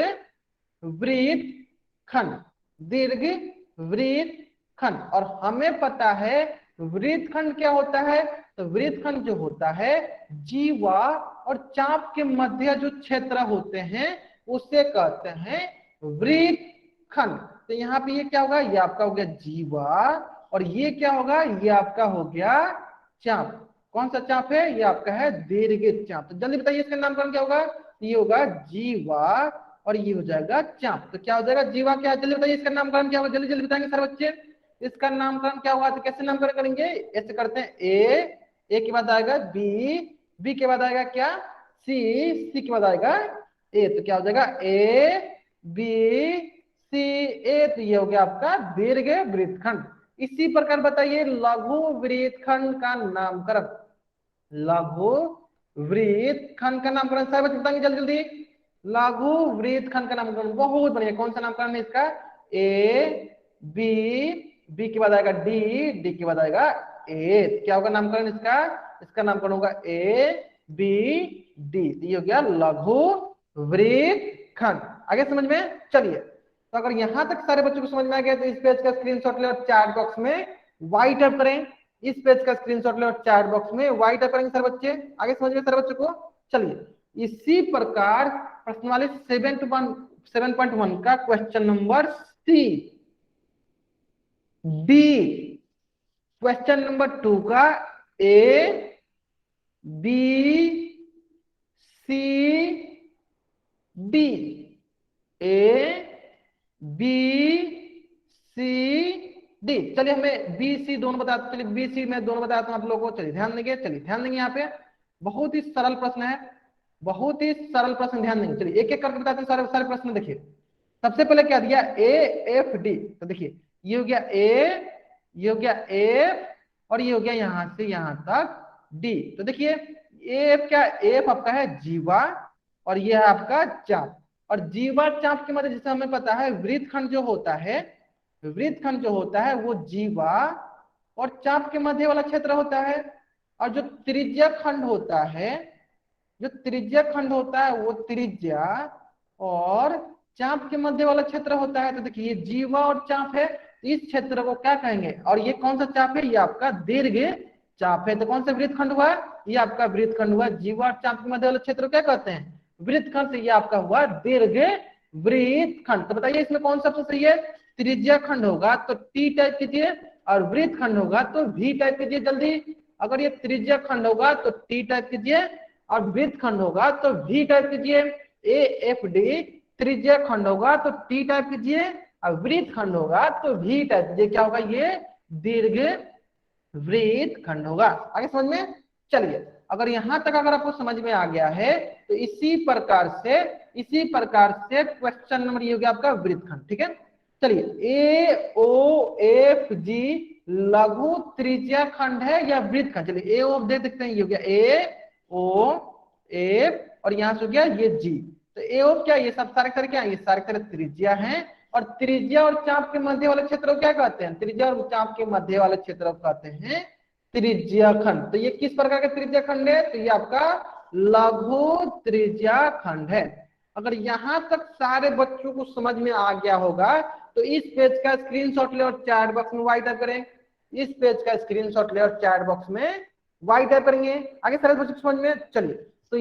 वृत्त खंड, और हमें पता है वृत्तखंड क्या होता है? तो वृत्तखंड जो होता है जीवा और चाप के मध्य जो क्षेत्र होते हैं उसे कहते हैं वृत्तखंड। तो यहाँ पे ये क्या होगा, ये आपका हो गया जीवा, और ये क्या होगा, ये आपका हो गया चाप। कौन सा चाप है, ये आपका है दीर्घित चाप। तो जल्दी बताइए इसका नामकरण क्या होगा, ये होगा जीवा और ये हो जाएगा चाप। तो क्या हो जाएगा, जीवा क्या है, जल्दी बताइए इसका नामकरण क्या होगा, जल्दी जल्दी बताएंगे सारे बच्चे। इसका नामकरण क्या होगा, तो कैसे नामकरण करेंगे, ऐसे करते हैं, ए के बाद आएगा बी के बाद आएगा क्या, सी के बाद आएगा ए। तो क्या हो जाएगा, ए बी सी ए। तो ये हो गया आपका दीर्घ वृत्तखंड। इसी प्रकार बताइए लघु वृत्तखंड का नामकरण, लघु वृत्तखंड का नामकरण सारे बच्चे बताएंगे जल्दी जल्दी। लघु वृत्तखंड का नामकरण बहुत बढ़िया, कौन सा नामकरण है इसका, ए बी के बाद आएगा डी के बाद आएगा ए। क्या होगा नामकरण इसका, इसका नामकरण होगा ए बी डी। ये हो गया लघु वृत्तखंड। आगे समझ में, चलिए। तो अगर यहां तक सारे बच्चों को समझ में आ गया तो इस पेज का स्क्रीनशॉट ले और चैट बॉक्स में वाई टाइप करें। इस पेज का स्क्रीनशॉट ले और चैट बॉक्स में वाई टाइप करेंगे सारे बच्चे। आगे समझ में सारे बच्चों को, चलिए। इसी प्रकार प्रश्नावली 7.1 का question number C, D, question number 2 का A B C D, A B C D. चलिए हमें बी सी दोनों बताते, चलिए बी सी में दोनों बताता हूं आप लोगों को। चलिए ध्यान देंगे, चलिए ध्यान देंगे। यहाँ पे बहुत ही सरल प्रश्न है, बहुत ही सरल प्रश्न, ध्यान देंगे। चलिए एक एक करके बताते हैं सारे सारे प्रश्न। देखिए सबसे पहले क्या दिया, ए एफ डी। तो देखिए ये हो गया ए, ये हो गया एफ, और ये हो गया यहां से यहां तक डी। तो देखिए एफ क्या, एफ आपका है जीवा और ये है आपका चाप। और जीवा चाप के मध्य जैसे हमें पता है वृत्तखंड जो होता है, वृत्तखंड जो होता है वो जीवा और चाप के मध्य वाला क्षेत्र होता है। और जो त्रिज्या खंड होता है, जो त्रिज्या खंड होता है वो त्रिज्या और चाप के मध्य वाला क्षेत्र होता है। तो देखिए ये जीवा और चाप है, इस क्षेत्र को क्या कहेंगे, और ये कौन सा चाप है, ये आपका दीर्घ चाप है। तो कौन सा वृत्तखंड हुआ, ये आपका वृत्तखंड हुआ। जीवा और चाप के मध्य वाले क्षेत्र को क्या कहते हैं, वृत्तखंड। से ये आपका हुआ दीर्घ वृत्तखंड। तो बताइए इसमें कौन सा सही है, त्रिज्या खंड होगा तो टी टाइप कीजिए, और वृत्तखंड होगा तो वी टाइप कीजिए जल्दी। अगर ये त्रिज्या खंड होगा तो टी टाइप कीजिए, और वृत्तखंड होगा तो वी टाइप कीजिए। ए एफ डी त्रिज्या खंड होगा तो टी टाइप कीजिए, और वृत्तखंड होगा तो वी टाइप कीजिए। क्या होगा, ये दीर्घ वृत्तखंड होगा। आगे समझ में, चलिए। अगर यहां तक अगर आपको समझ में आ गया है तो इसी प्रकार से क्वेश्चन नंबर ये हो गया आपका वृत्तखंड। ठीक है, चलिए। ए ओ एफ जी लघु त्रिज्या खंड है या वृत्तखंड। चलिए ए ओ देख देखते हैं, ये हो गया ए ओ एफ और यहां से हो गया ये जी। तो ए ओ क्या, ये सब सारे सारे क्या है, ये सारे सारे त्रिज्या हैं। और त्रिज्या और चाप के मध्य वाले क्षेत्र को क्या कहते हैं, त्रिज्या और चाप के मध्य वाले क्षेत्र को कहते हैं त्रिज्या खंड। तो ये किस प्रकार का त्रिज्या खंड है, तो ये आपका लघु त्रिज्या खंड है। अगर यहां तक सारे बच्चों को समझ में आ गया होगा तो इस पेज का स्क्रीनशॉट ले और चैट बॉक्स में वाई टाइप करें। इस पेज का स्क्रीनशॉट ले और चैट बॉक्स में वाई टाइप करेंगे। आगे सारे बच्चों को समझ में, चलिए। तो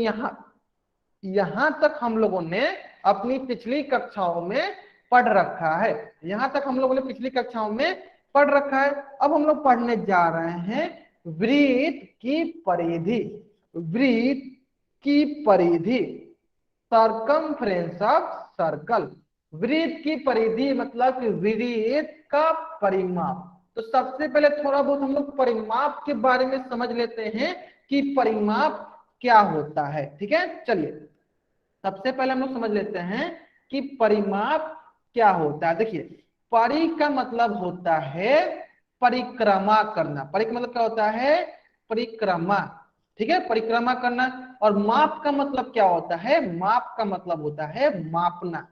यहां तक हम लोगों ने अपनी पिछली कक्षाओं में पढ़ रखा है, यहां तक हम लोगों ने पिछली कक्षाओं में पढ़ रखा है। अब हम लोग पढ़ने जा रहे हैं वृत्त की परिधि, वृत्त की परिधि, सर्कमफ्रेंस ऑफ सर्कल। वृत्त की परिधि मतलब वृत्त का परिमाप। तो सबसे पहले थोड़ा बहुत हम लोग परिमाप के बारे में समझ लेते हैं कि परिमाप क्या होता है। ठीक है, चलिए सबसे पहले हम लोग समझ लेते हैं कि परिमाप क्या होता है। देखिए परि का मतलब होता है परिक्रमा करना, परि का मतलब क्या होता है, परिक्रमा। ठीक है, परिक्रमा करना। और माप का मतलब क्या होता है, माप का मतलब होता है मापना।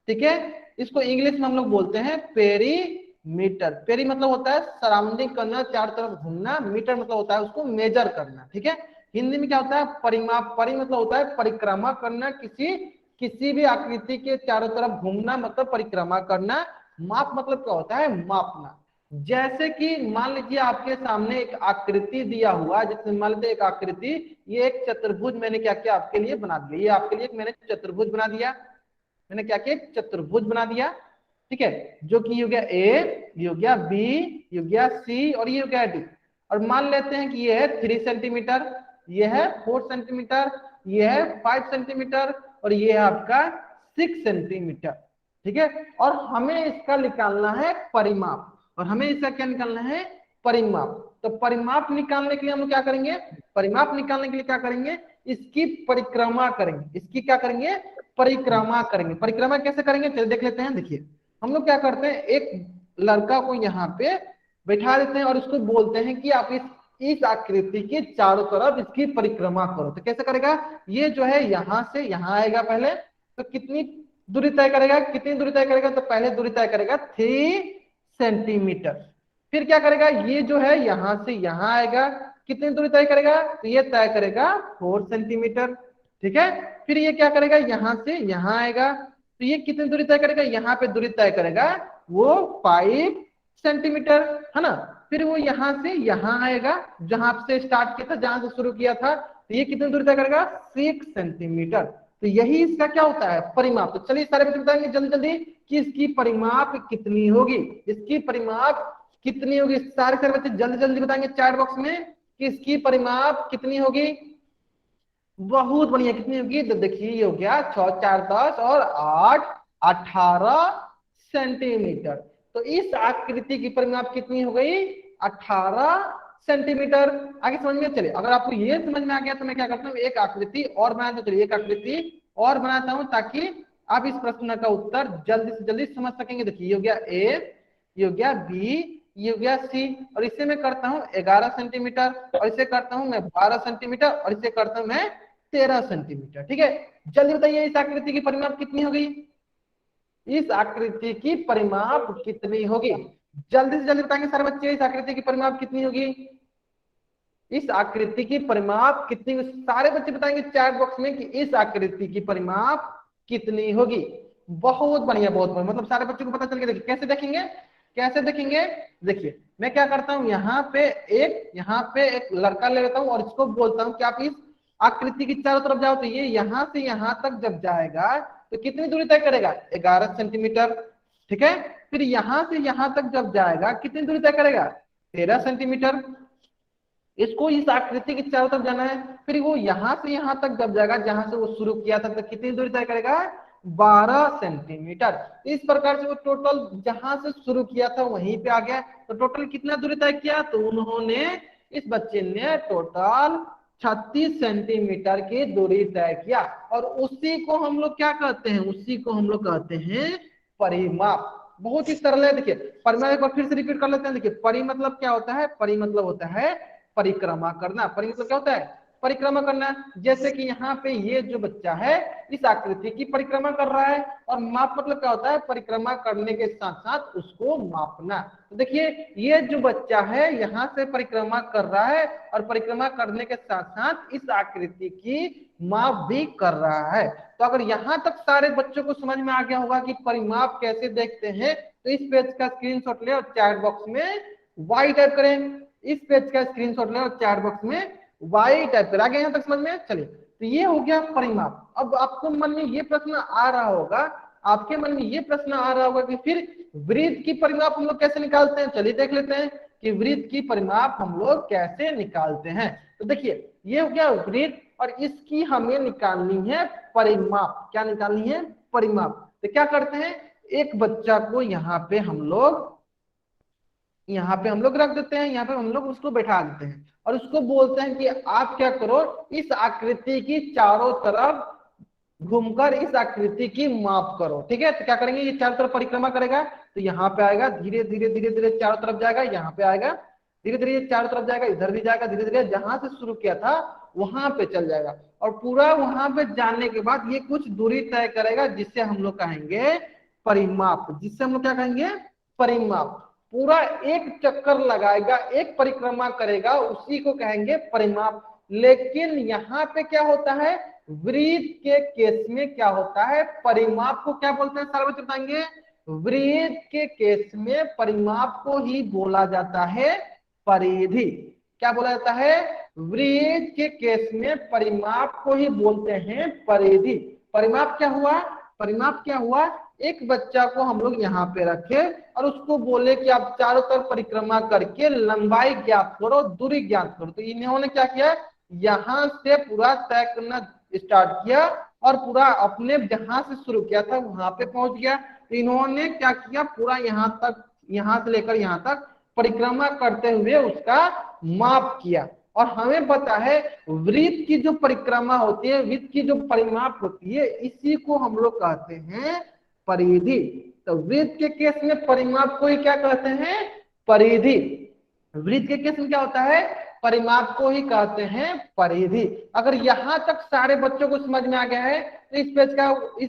ठीक है, इसको इंग्लिश में हम लोग बोलते हैं पेरीमीटर। पेरी मतलब होता है सराउंडिंग करना, चारों तरफ घूमना। मीटर मतलब होता है उसको मेजर करना। ठीक है, हिंदी में क्या होता है, परिमाप। परि मतलब होता है परिक्रमा करना, किसी भी आकृति के चारों तरफ घूमना मतलब परिक्रमा करना। माप मतलब क्या होता है, मापना। जैसे कि मान लीजिए आपके सामने एक आकृति दिया हुआ, जैसे मान लीजिए एक आकृति, ये एक चतुर्भुज मैंने क्या किया आपके लिए बना दिया, ये आपके लिए मैंने चतुर्भुज बना दिया, मैंने क्या किया, चतुर्भुज बना दिया। ठीक है, जो कि ये हो गया ए, ये हो गया बी, ये हो गया सी और ये हो गया डी। और मान लेते हैं कि ये है 3 सेंटीमीटर, ये है 4 सेंटीमीटर, ये है 5 सेंटीमीटर और ये है आपका 6 सेंटीमीटर। ठीक है, और हमें इसका निकालना है परिमाप, और हमें इसका क्या निकालना है, परिमाप। तो परिमाप निकालने के लिए हम लोग क्या करेंगे, परिमाप निकालने के लिए क्या करेंगे, इसकी परिक्रमा करेंगे। इसकी क्या करेंगे, परिक्रमा करेंगे। परिक्रमा कैसे करेंगे, चलिए देख लेते हैं। देखिए हम लोग क्या करते हैं, एक लड़का को यहाँ पे बैठा देते हैं और उसको बोलते हैं कि आप इस आकृति के चारों तरफ इसकी परिक्रमा करो। तो कैसे करेगा, ये जो है यहां से यहां आएगा पहले, तो कितनी दूरी तय करेगा, कितनी दूरी तय करेगा, तो पहले दूरी तय करेगा 3 सेंटीमीटर। फिर क्या करेगा, ये जो है यहां से यहां आएगा, कितनी दूरी तय करेगा, तो ये तय करेगा 4 सेंटीमीटर। ठीक है, फिर ये क्या करेगा, यहां से यहां आएगा, तो ये कितनी दूरी तय करेगा, यहाँ पे दूरी तय करेगा वो 5 सेंटीमीटर, है ना। फिर वो यहां से यहां आएगा, जहां से स्टार्ट किया था, जहां से शुरू किया था, तो ये कितनी दूरी तय करेगा, 6 सेंटीमीटर। तो यही इसका क्या होता है, परिमाप। तो चलिए सारे बच्चे बताएंगे जल्दी जल्दी कि इसकी परिमाप कितनी होगी, इसकी परिमाप कितनी होगी। सारे सारे बच्चे जल्दी जल्दी बताएंगे चैट बॉक्स में कि इसकी परिमाप कितनी होगी। बहुत बढ़िया, कितनी होगी, तो देखिए ये हो गया 6 4 10 और 8 18 सेंटीमीटर। तो इस आकृति की परिमाप कितनी हो गई, 18 सेंटीमीटर। आगे समझ में, चलिए अगर आपको ये समझ में आ गया तो मैं क्या करता हूँ, एक आकृति और बनाता हूँ। चलिए एक आकृति और बनाता हूँ ताकि आप इस प्रश्न का उत्तर जल्दी से जल्दी समझ सकेंगे। देखिए ये हो गया ए, ये हो गया बी, ये हो गया सी, और इसे मैं करता हूँ 11 सेंटीमीटर, और इसे करता हूँ मैं 12 सेंटीमीटर, और इसे करता हूँ मैं 13 सेंटीमीटर। ठीक है, जल्दी बताइए इस आकृति की परिमाप कितनी होगी, इस आकृति की परिमाप कितनी होगी, जल्दी से जल्दी बताएंगे सारे बच्चे, इस आकृति की परिमाप कितनी होगी, इस आकृति की परिमाप कितनी, सारे बच्चे बताएंगे चैट बॉक्स में कि इस आकृति की परिमाप कितनी होगी। बहुत बढ़िया, बहुत बढ़िया, मतलब सारे बच्चों को पता चल गया। देखिए कैसे देखेंगे, कैसे देखेंगे, देखिए मैं क्या करता हूँ, यहाँ पे एक लड़का ले लेता हूँ और इसको बोलता हूँ कि आप इस आकृति की चारों तरफ जाओ। तो ये यहाँ से यहाँ तक जब जाएगा तो कितनी दूरी तय करेगा, 11 सेंटीमीटर। ठीक है, फिर यहाँ से यहाँ तक जब जाएगा कितनी दूरी तय करेगा, 13 सेंटीमीटर। इसको इस आकृति की चारों तरफ जाना है, फिर वो यहां से यहां तक जब जाएगा जहां से वो शुरू किया था, तो कितनी दूरी तय करेगा, 12 सेंटीमीटर। इस प्रकार से वो टोटल जहां से शुरू किया था वहीं पे आ गया। तो टोटल कितना दूरी तय किया, तो उन्होंने, इस बच्चे ने टोटल 36 सेंटीमीटर की दूरी तय किया। और उसी को हम लोग क्या कहते हैं, उसी को हम लोग कहते हैं परिमाप। बहुत ही सरल है। देखिए परिमाप एक बार फिर से रिपीट कर लेते हैं। देखिए परि मतलब क्या होता है, परि मतलब होता है परिक्रमा करना। परि मतलब क्या होता है, परिक्रमा करना। जैसे कि यहाँ पे ये जो बच्चा है इस आकृति की परिक्रमा कर रहा है, और माप मतलब क्या होता है, परिक्रमा करने के साथ साथ उसको मापना। तो देखिए ये जो बच्चा है यहाँ से परिक्रमा कर रहा है, और परिक्रमा करने के साथ साथ इस आकृति की माप भी कर रहा है। तो अगर यहाँ तक सारे बच्चों को समझ में आ गया होगा कि परिमाप कैसे देखते हैं, तो इस पेज का स्क्रीनशॉट ले और चैट बॉक्स में वाई टाइप करें। इस पेज का स्क्रीनशॉट ले और चैट बॉक्स में वाई टाइप करें। आगे यहाँ तक समझ में, चलिए तो ये हो गया परिमाप। अब आपको मन में ये प्रश्न आ रहा होगा, आपके मन में ये प्रश्न आ रहा होगा कि फिर वृत्त की परिमाप हम लोग कैसे निकालते हैं। चलिए देख लेते हैं कि वृत्त की परिमाप हम लोग कैसे निकालते हैं। तो देखिए ये हो गया वृत्त, और इसकी हमें निकालनी है परिमाप। क्या निकालनी है, परिमाप। तो क्या करते हैं, एक बच्चा को यहाँ पे हम लोग रख देते हैं, यहाँ पे हम लोग उसको बैठा देते हैं और उसको बोलते हैं कि आप क्या करो, इस आकृति की चारों तरफ घूमकर इस आकृति की माप करो। ठीक है, तो क्या करेंगे, ये चारों तरफ परिक्रमा करेगा, तो यहाँ पे आएगा, धीरे धीरे धीरे धीरे चारों तरफ जाएगा, यहाँ पे आएगा, धीरे धीरे चारों तरफ जाएगा, इधर भी जाएगा, धीरे धीरे जहां से शुरू किया था वहां पे चल जाएगा। और पूरा वहां पे जाने के बाद ये कुछ दूरी तय करेगा, जिससे हम लोग कहेंगे परिमाप। जिससे हम लोग क्या कहेंगे, परिमाप। पूरा एक चक्कर लगाएगा, एक परिक्रमा करेगा, उसी को कहेंगे परिमाप। लेकिन यहाँ पे क्या होता है, वृत्त के केस में क्या होता है, परिमाप को क्या बोलते हैं, सारे बच्चे बताएंगे। वृत्त के केस में परिमाप को ही बोला जाता है परिधि। क्या बोला जाता है, वृत्त के केस में परिमाप को ही बोलते हैं परिधि। परिमाप क्या हुआ, परिमाप क्या हुआ, एक बच्चा को हम लोग यहाँ पे रखे और उसको बोले कि आप चारों तरफ परिक्रमा करके लंबाई ज्ञात करो, दूरी ज्ञात करो। तो इन्होंने क्या किया, यहाँ से पूरा तय करना स्टार्ट किया और पूरा अपने जहां से शुरू किया था वहां पे पहुंच गया। तो इन्होंने क्या किया, पूरा यहाँ तक, यहाँ से लेकर यहाँ तक परिक्रमा करते हुए उसका माप किया। और हमें पता है वृत्त की जो परिक्रमा होती है, वृत्त की जो परिमाप होती है, इसी को हम लोग कहते हैं परिधि। तो वृत्त के केस में परिमाप को ही क्या कहते हैं, परिधि। वृत्त के केस में क्या होता है, परिमाप को ही कहते हैं परिधि। अगर यहां तक सारे बच्चों को समझ में आ गया है तो इस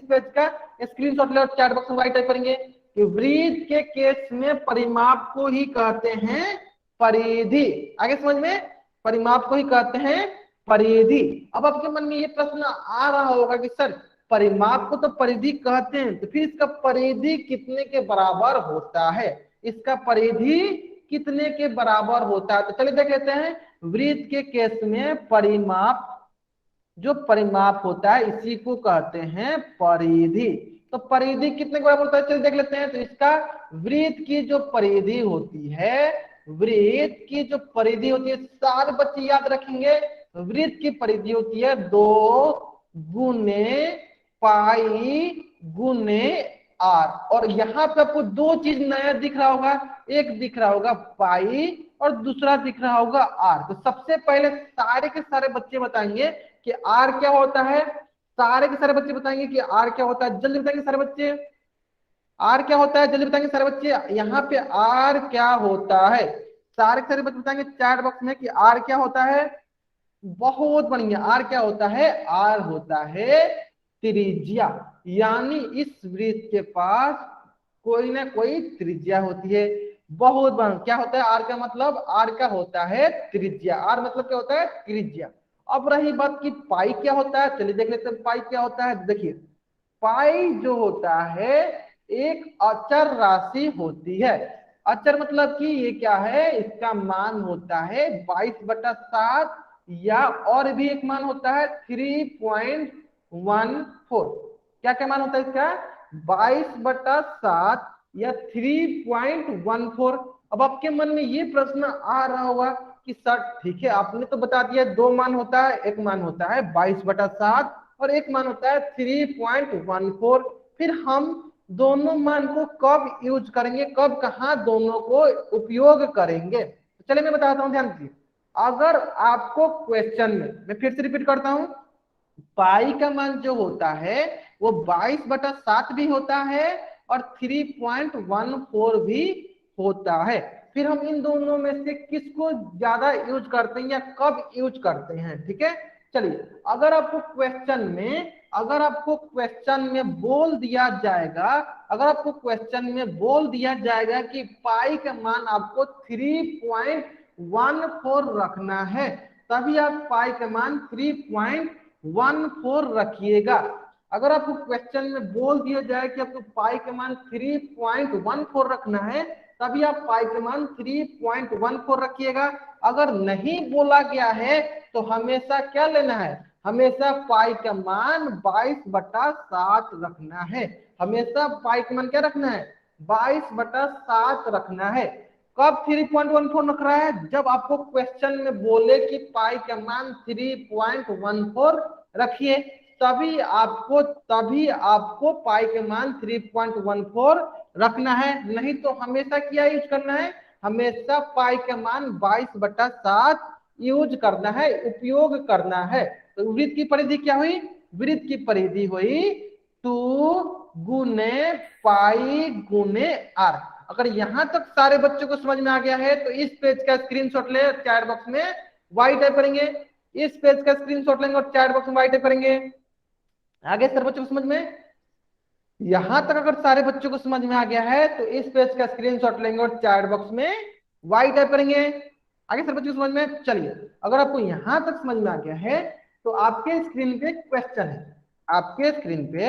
पेज का स्क्रीनशॉट ले और चैट बॉक्स में टाइप करेंगे कि वृत्त के केस में परिमाप को ही कहते हैं परिधि। आगे समझ में, परिमाप को ही कहते हैं परिधि। अब आपके मन में ये प्रश्न आ रहा होगा कि सर परिमाप को तो परिधि कहते हैं, तो फिर इसका परिधि कितने के बराबर होता है, इसका परिधि कितने के बराबर होता है। तो चलिए देख लेते हैं। वृत्त के केस में परिमाप, जो परिमाप होता है इसी को कहते हैं परिधि। तो परिधि कितने के बराबर होता है, चलिए देख लेते हैं। तो इसका वृत्त की जो परिधि होती है, वृत्त की जो परिधि होती है, सारे बच्चे याद रखेंगे, वृत्त की परिधि होती है 2 गुने पाई गुने आर। और यहाँ पे आपको दो चीज नया दिख रहा होगा, एक दिख रहा होगा पाई और दूसरा दिख रहा होगा आर। तो सबसे पहले सारे के सारे बच्चे बताएंगे कि आर क्या होता है, सारे के सारे बच्चे बताएंगे कि आर क्या होता है। जल्दी बताएंगे सारे बच्चे, आर क्या होता है, जल्दी बताएंगे सारे बच्चे। यहाँ पे आर क्या होता है, सारे के सारे बच्चे बताएंगे चैट बॉक्स में कि आर क्या होता है। बहुत बढ़िया, आर क्या होता है, आर होता है त्रिज्या। यानी इस वृत्त के पास कोई ना कोई त्रिज्या होती है। बहुत बढ़िया, क्या होता है आर का मतलब, आर का होता है त्रिज्या। आर मतलब क्या होता है, त्रिज्या। अब रही बात कि पाई क्या होता है, चलिए देख लेते हैं पाई क्या होता है। देखिए पाई जो होता है एक अचर राशि होती है। अचर मतलब कि ये क्या है, इसका मान होता है 22/7 या और भी एक मान होता है 3.14। क्या क्या मान होता है इसका, 22/7 या 3.14। अब आपके मन में ये प्रश्न आ रहा होगा कि सर ठीक है आपने तो बता दिया दो मान होता है, एक मान होता है 22/7 और एक मान होता है 3.14। फिर हम दोनों मान को कब यूज करेंगे, कब कहा दोनों को उपयोग करेंगे। तो चलिए मैं बताता हूं, ध्यान दीजिए। अगर आपको क्वेश्चन में, मैं फिर से रिपीट करता हूं, पाई का मान जो होता है वो 22/7 भी होता है और 3.14 भी होता है। फिर हम इन दोनों में से किसको ज्यादा यूज करते हैं या कब यूज करते हैं, ठीक है। चलिए अगर आपको क्वेश्चन में, अगर आपको क्वेश्चन में बोल दिया जाएगा, अगर आपको क्वेश्चन में बोल दिया जाएगा कि पाई का मान आपको 3.14 रखना है, तभी आप पाई का मान 3.14 रखिएगा। अगर आपको क्वेश्चन में बोल दिया जाए कि आपको पाई का मान 3.14 रखना है, तभी आप पाई का मान 3.14 रखिएगा। अगर नहीं बोला गया है तो हमेशा क्या लेना है, हमेशा पाई का मान 22/7 रखना है। हमेशा पाई का मान क्या रखना है, 22/7 रखना है। कब 3.14 रख रहा है, जब आपको क्वेश्चन में बोले कि पाई का मान 3.14 रखिए, तभी आपको पाई के मान 3.14 रखना है। नहीं तो हमेशा क्या यूज करना है, हमेशा पाई के मान 22/7 यूज करना है, उपयोग करना है। तो वृत्त की परिधि क्या हुई, वृत्त की परिधि हुई 2 गुने पाई गुने आर। अगर यहां तक सारे बच्चों को समझ में आ गया है तो इस पेज का स्क्रीनशॉट ले चैट बॉक्स में वाई टाइप करेंगे। इस पेज का स्क्रीनशॉट लेंगे और चैट बॉक्स में वाई टाइप करेंगे। आगे सर बच्चों को समझ में, यहां तक अगर सारे बच्चों को समझ में आ गया है तो इस पेज का स्क्रीनशॉट लेंगे और चैट बॉक्स में वाई टाइप करेंगे। आगे सर बच्चों को समझ में, चलिए अगर आपको यहां तक समझ में आ गया है तो आपके स्क्रीन पे क्वेश्चन है, आपके स्क्रीन पे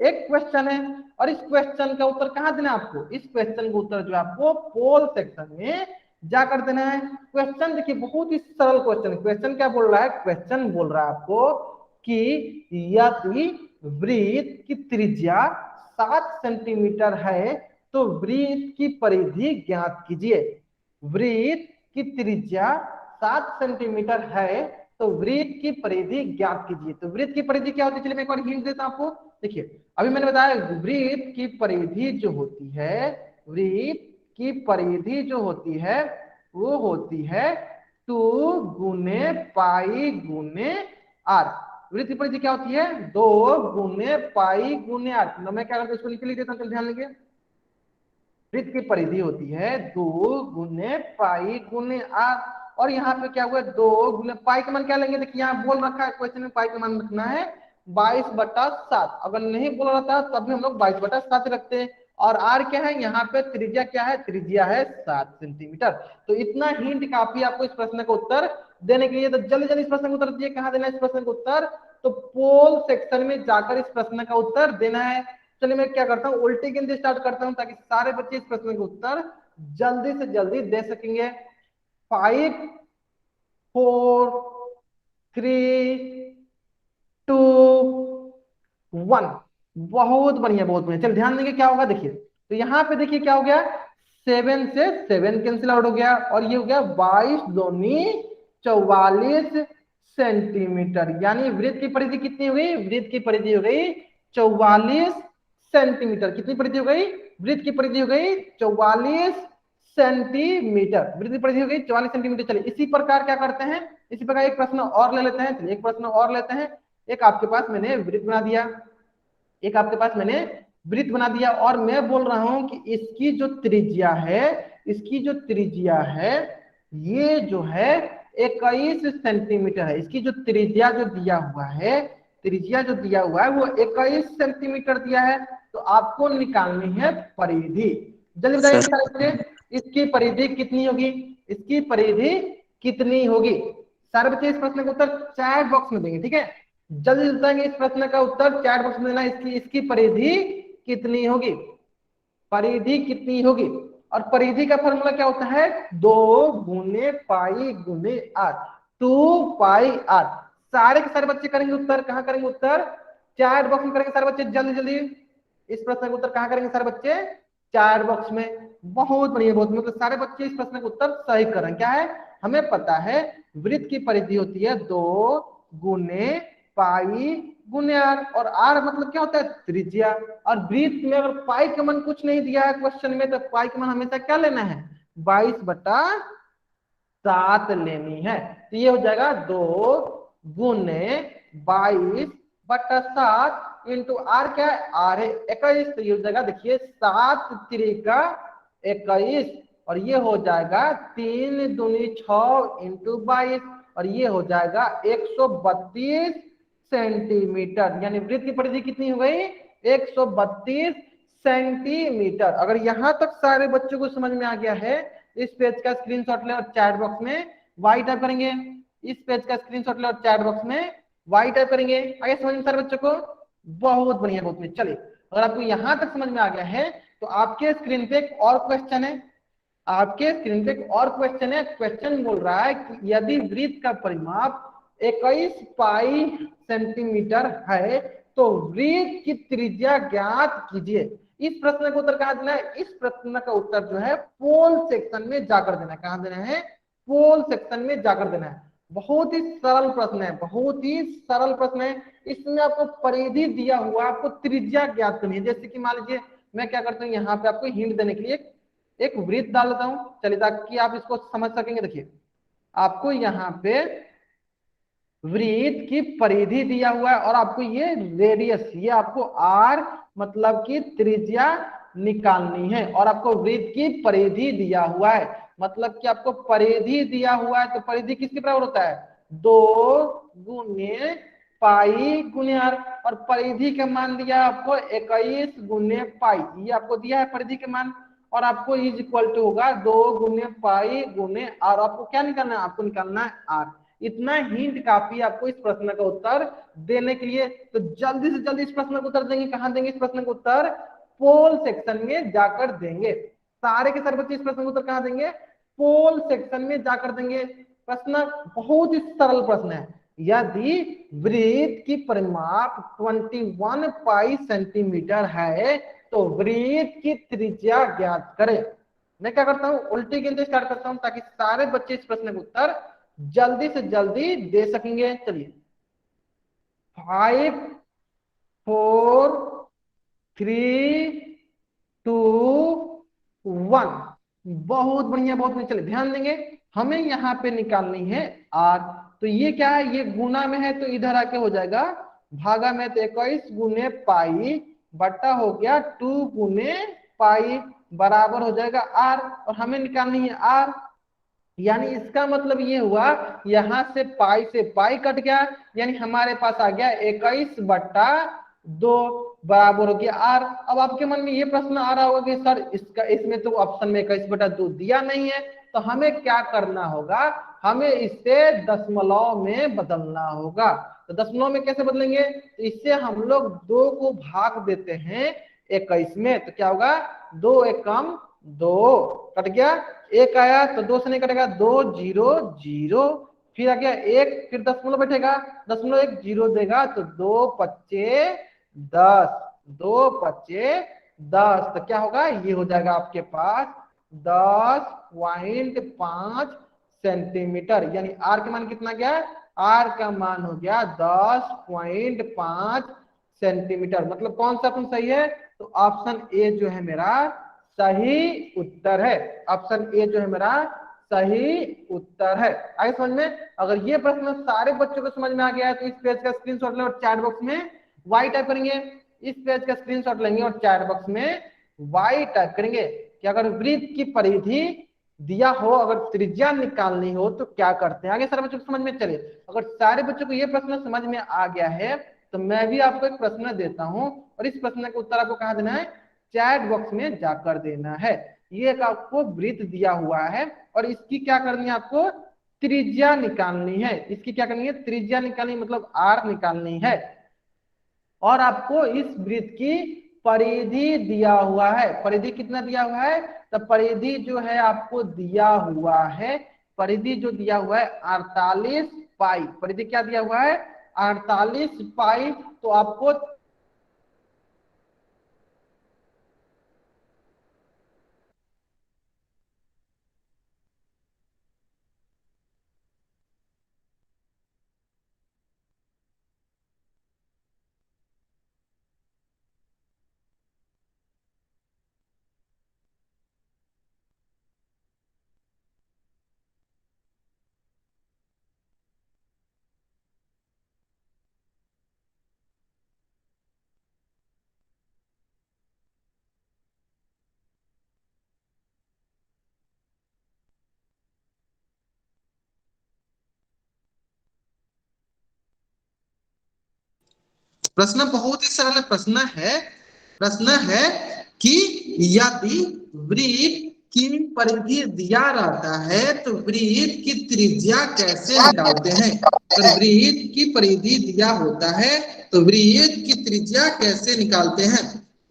एक क्वेश्चन है और इस क्वेश्चन का उत्तर कहां देना है आपको, इस क्वेश्चन का उत्तर जो आपको पोल सेक्शन में जाकर देना है। क्वेश्चन देखिए बहुत ही सरल क्वेश्चन, क्वेश्चन क्या बोल रहा है, क्वेश्चन बोल रहा है आपको कि यदि वृत्त की त्रिज्या 7 सेंटीमीटर है तो वृत्त की परिधि ज्ञात कीजिए। वृत्त की त्रिज्या 7 सेंटीमीटर है तो वृत्त की परिधि ज्ञात कीजिए। तो वृत्त की परिधि क्या होती है, चलिए मैं एक बार हिंट देता हूं आपको। देखिए अभी मैंने बताया वृत्त की परिधि जो होती है, वृत्त की परिधि जो होती है वो होती है 2 गुने पाई गुने आर। वृत्त की परिधि क्या होती है, 2 गुने पाई गुने आर। तो मैं क्या करता हूँ, इसको लिख देता हूँ, ध्यान लगे। वृत्त की परिधि होती है 2 गुने पाई गुने आर, और यहाँ पे क्या हुआ 2 गुने पाई का मान क्या लेंगे, देखिए यहाँ बोल रखा है क्वेश्चन में पाई का मान रखना है 22/7। अगर नहीं बोल रहा था तब भी हम लोग 22/7 रखते हैं। और आर क्या है, यहाँ पे त्रिज्या क्या है, त्रिज्या है 7 सेंटीमीटर। तो इतना हिंट काफी आपको इस प्रश्न का उत्तर देने के लिए। तो जल्दी जल्दी इस प्रश्न का उत्तर दिए, कहाँ देना है इस प्रश्न का उत्तर, तो पोल सेक्शन में जाकर इस प्रश्न का उत्तर देना है। चलिए मैं क्या करता हूँ, उल्टी गिनती स्टार्ट करता हूँ ताकि सारे बच्चे इस प्रश्न का उत्तर जल्दी से जल्दी दे सकेंगे। 5 4 3 2 1। बहुत बढ़िया बहुत बढ़िया। चल ध्यान देंगे क्या होगा, देखिए तो यहाँ पे देखिए क्या हो गया, 7 से 7 कैंसिल आउट हो गया और ये हो गया 22 दूनी 44 सेंटीमीटर। यानी वृत्त की परिधि कितनी हो गई, वृत्त की परिधि हो गई 44 सेंटीमीटर। कितनी परिधि हो गई, वृत्त की परिधि हो गई 44 सेंटीमीटर। वृत्त की परिधि हो गई 44 सेंटीमीटर। चलिए इसी प्रकार क्या करते हैं, इसी प्रकार एक प्रश्न और ले लेते हैं। चलिए एक प्रश्न और लेते हैं। एक आपके पास मैंने वृत्त बना दिया, एक आपके पास मैंने वृत्त बना दिया, और मैं बोल रहा हूं कि इसकी जो त्रिज्या है, इसकी जो त्रिज्या है ये जो है 21 सेंटीमीटर है। इसकी जो त्रिज्या जो दिया हुआ है, त्रिज्या जो दिया हुआ है वो 21 सेंटीमीटर दिया है। तो आपको निकालनी है परिधि। जल्दी बताइए इसकी परिधि कितनी होगी, इसकी परिधि कितनी होगी। सारे बच्चे इस प्रश्न का उत्तर चैट बॉक्स में देंगे, ठीक है। जल्दी बताएंगे इस प्रश्न का उत्तर चैट बॉक्स में देना। इसकी परिधि कितनी होगी, परिधि कितनी होगी। और परिधि का फॉर्मूला क्या होता है, 2 गुने पाई गुने आर, 2 पाई आर। सारे के सारे बच्चे करेंगे उत्तर, कहां करेंगे उत्तर, चैट बॉक्स में करेंगे सारे बच्चे। जल्दी जल्दी इस प्रश्न का उत्तर कहां करेंगे सारे बच्चे, चैट बॉक्स में। बहुत बढ़िया बहुत, मतलब सारे बच्चे इस प्रश्न का उत्तर सही करें। क्या है, हमें पता है वृत्त की परिधि होती है 2 गुने पाई गुने आर, और आर मतलब क्या होता है, त्रिज्या। और वृत्त में अगर पाई का मान कुछ नहीं दिया है क्वेश्चन में, तो पाई का मान हमेशा क्या लेना है, 22/7 लेनी है। तो ये हो जाएगा 2 गुने 22/7 इंटू आर क्या है, आर है 21। तो ये हो जाएगा देखिए 7 त्रिका 21, और ये हो जाएगा 3 दूनी 6 इंटू 22, और ये हो जाएगा 132 सेंटीमीटर। यानी वृत्त की परिधि कितनी हो गई, 132 सेंटीमीटर। अगर यहां तक सारे बच्चों को समझ में आ गया है, इस पेज का स्क्रीनशॉट ले और चैट बॉक्स में वाई टाइप करेंगे। इस पेज का स्क्रीनशॉट ले और चैट बॉक्स में वाई टाइप करेंगे। आगे समझ में सारे बच्चों को, बहुत बढ़िया बहुत बढ़िया। चलिए अगर आपको यहां तक समझ में आ गया है तो आपके स्क्रीन पे एक और क्वेश्चन है, आपके स्क्रीन पे एक और क्वेश्चन है। क्वेश्चन बोल रहा है कि यदि वृत्त का परिमाप 21 पाई सेंटीमीटर है तो वृत्त की त्रिज्या ज्ञात कीजिए। इस प्रश्न का उत्तर कहां देना है, इस प्रश्न का उत्तर जो है पोल सेक्शन में जाकर देना है। कहां देना है, पोल सेक्शन में जाकर देना है। बहुत ही सरल प्रश्न है, बहुत ही सरल प्रश्न है। इसमें आपको परिधि दिया हुआ, आपको त्रिज्या ज्ञात करनी है। जैसे कि मान लीजिए मैं क्या करता हूँ, यहाँ पे आपको हिंट देने के लिए एक वृत्त डाल देता हूं, चलिए ताकि आप इसको समझ सकेंगे। देखिए आपको यहाँ पे वृत्त की परिधि दिया हुआ है और आपको ये रेडियस, ये आपको आर मतलब की त्रिज्या निकालनी है, और आपको वृत्त की परिधि दिया हुआ है, मतलब कि आपको परिधि दिया हुआ है। तो परिधि किसके बराबर होता है, 2 गुने पाई गुने आर, और परिधि का मान दिया आपको 21 गुने पाई, ये आपको दिया है परिधि के मान। और आपको इज इक्वल टू होगा 2 गुने पाई गुने आर। आपको क्या निकालना है, आपको निकालना है आर। इतना हिंट काफी आपको इस प्रश्न का उत्तर देने के लिए। तो जल्दी से जल्दी इस प्रश्न का उत्तर देंगे, कहां देंगे इस प्रश्न का उत्तर, पोल सेक्शन में जाकर देंगे। सारे के सारे बच्चे इस प्रश्न का उत्तर कहां देंगे, पोल सेक्शन में जाकर देंगे। प्रश्न बहुत ही सरल प्रश्न है, यदि वृत्त की परिमाप 21 पाई सेंटीमीटर है तो वृत्त की त्रिज्या ज्ञात करें। मैं क्या करता हूँ, उल्टी गिनती स्टार्ट करता हूँ ताकि सारे बच्चे इस प्रश्न का उत्तर जल्दी से जल्दी दे सकेंगे। चलिए, 5 4 3 2 1। बहुत बढ़िया, बहुत बढ़िया। चलिए ध्यान देंगे, हमें यहाँ पे निकालनी है आर। तो ये क्या है, ये गुना में है तो इधर आके हो जाएगा भागा में, तो 21 गुने पाई बट्टा हो गया 2 गुने पाई बराबर हो जाएगा आर, और हमें निकालनी है आर। यानी इसका मतलब ये हुआ, यहां से पाई कट गया, यानी हमारे पास आ गया 21/2 बराबर हो गया आर। अब आपके मन में ये प्रश्न आ रहा होगा कि सर इसका, इसमें तो ऑप्शन में 21/2 दिया नहीं है, तो हमें क्या करना होगा, हमें इसे दशमलव में बदलना होगा। तो दशमलव में कैसे बदलेंगे, तो इससे हम लोग 2 को भाग देते हैं 21 में, तो क्या होगा 2 एकम 2, कट गया, एक आया तो 2 से नहीं कटेगा, 2 0 0, फिर आ गया 1, फिर दशमलव बैठेगा, दशमलव 1 0 देगा तो 2 पच्चे 10, 2 पच्चे 10, तो क्या होगा, ये हो जाएगा आपके पास 10.5 सेंटीमीटर। यानी आर का मान कितना गया, आर का मान हो गया 10.5 सेंटीमीटर। मतलब कौन सा ऑप्शन सही है, तो ऑप्शन ए जो है मेरा सही उत्तर है। ऑप्शन ए जो है मेरा सही उत्तर है। आगे समझ में, अगर ये प्रश्न सारे बच्चों को समझ में आ गया है तो इस पेज का स्क्रीनशॉट लें और चैट बॉक्स में वाई टाइप करेंगे। इस पेज का स्क्रीनशॉट लेंगे और चैट बॉक्स में वाई टाइप करेंगे कि अगर वृत्त की परिधि दिया हो, अगर त्रिज्या निकालनी हो तो क्या करते हैं। आगे सारे बच्चों को समझ में चले, अगर सारे बच्चों को ये प्रश्न समझ में आ गया है तो मैं भी आपको एक प्रश्न देता हूं, और इस प्रश्न का उत्तर आपको कहां देना है, चैट बॉक्स में जाकर देना है। ये एक आपको वृत्त दिया हुआ है और इसकी क्या करनी है, आपको त्रिज्या निकालनी है। इसकी क्या करनी है, त्रिज्या निकालनी, मतलब आर निकालनी है। और आपको इस वृत्त की परिधि दिया हुआ है। परिधि कितना दिया हुआ है, तो परिधि जो है आपको दिया हुआ है, परिधि जो दिया हुआ है 48 पाई। परिधि क्या दिया हुआ है, 48 पाई। तो आपको प्रश्न बहुत ही सरल प्रश्न है। प्रश्न है कि यदि वृत्त की परिधि दिया रहता है तो वृत्त की त्रिज्या कैसे निकालते हैं। अगर वृत्त की परिधि दिया होता है तो वृत्त की त्रिज्या कैसे निकालते हैं।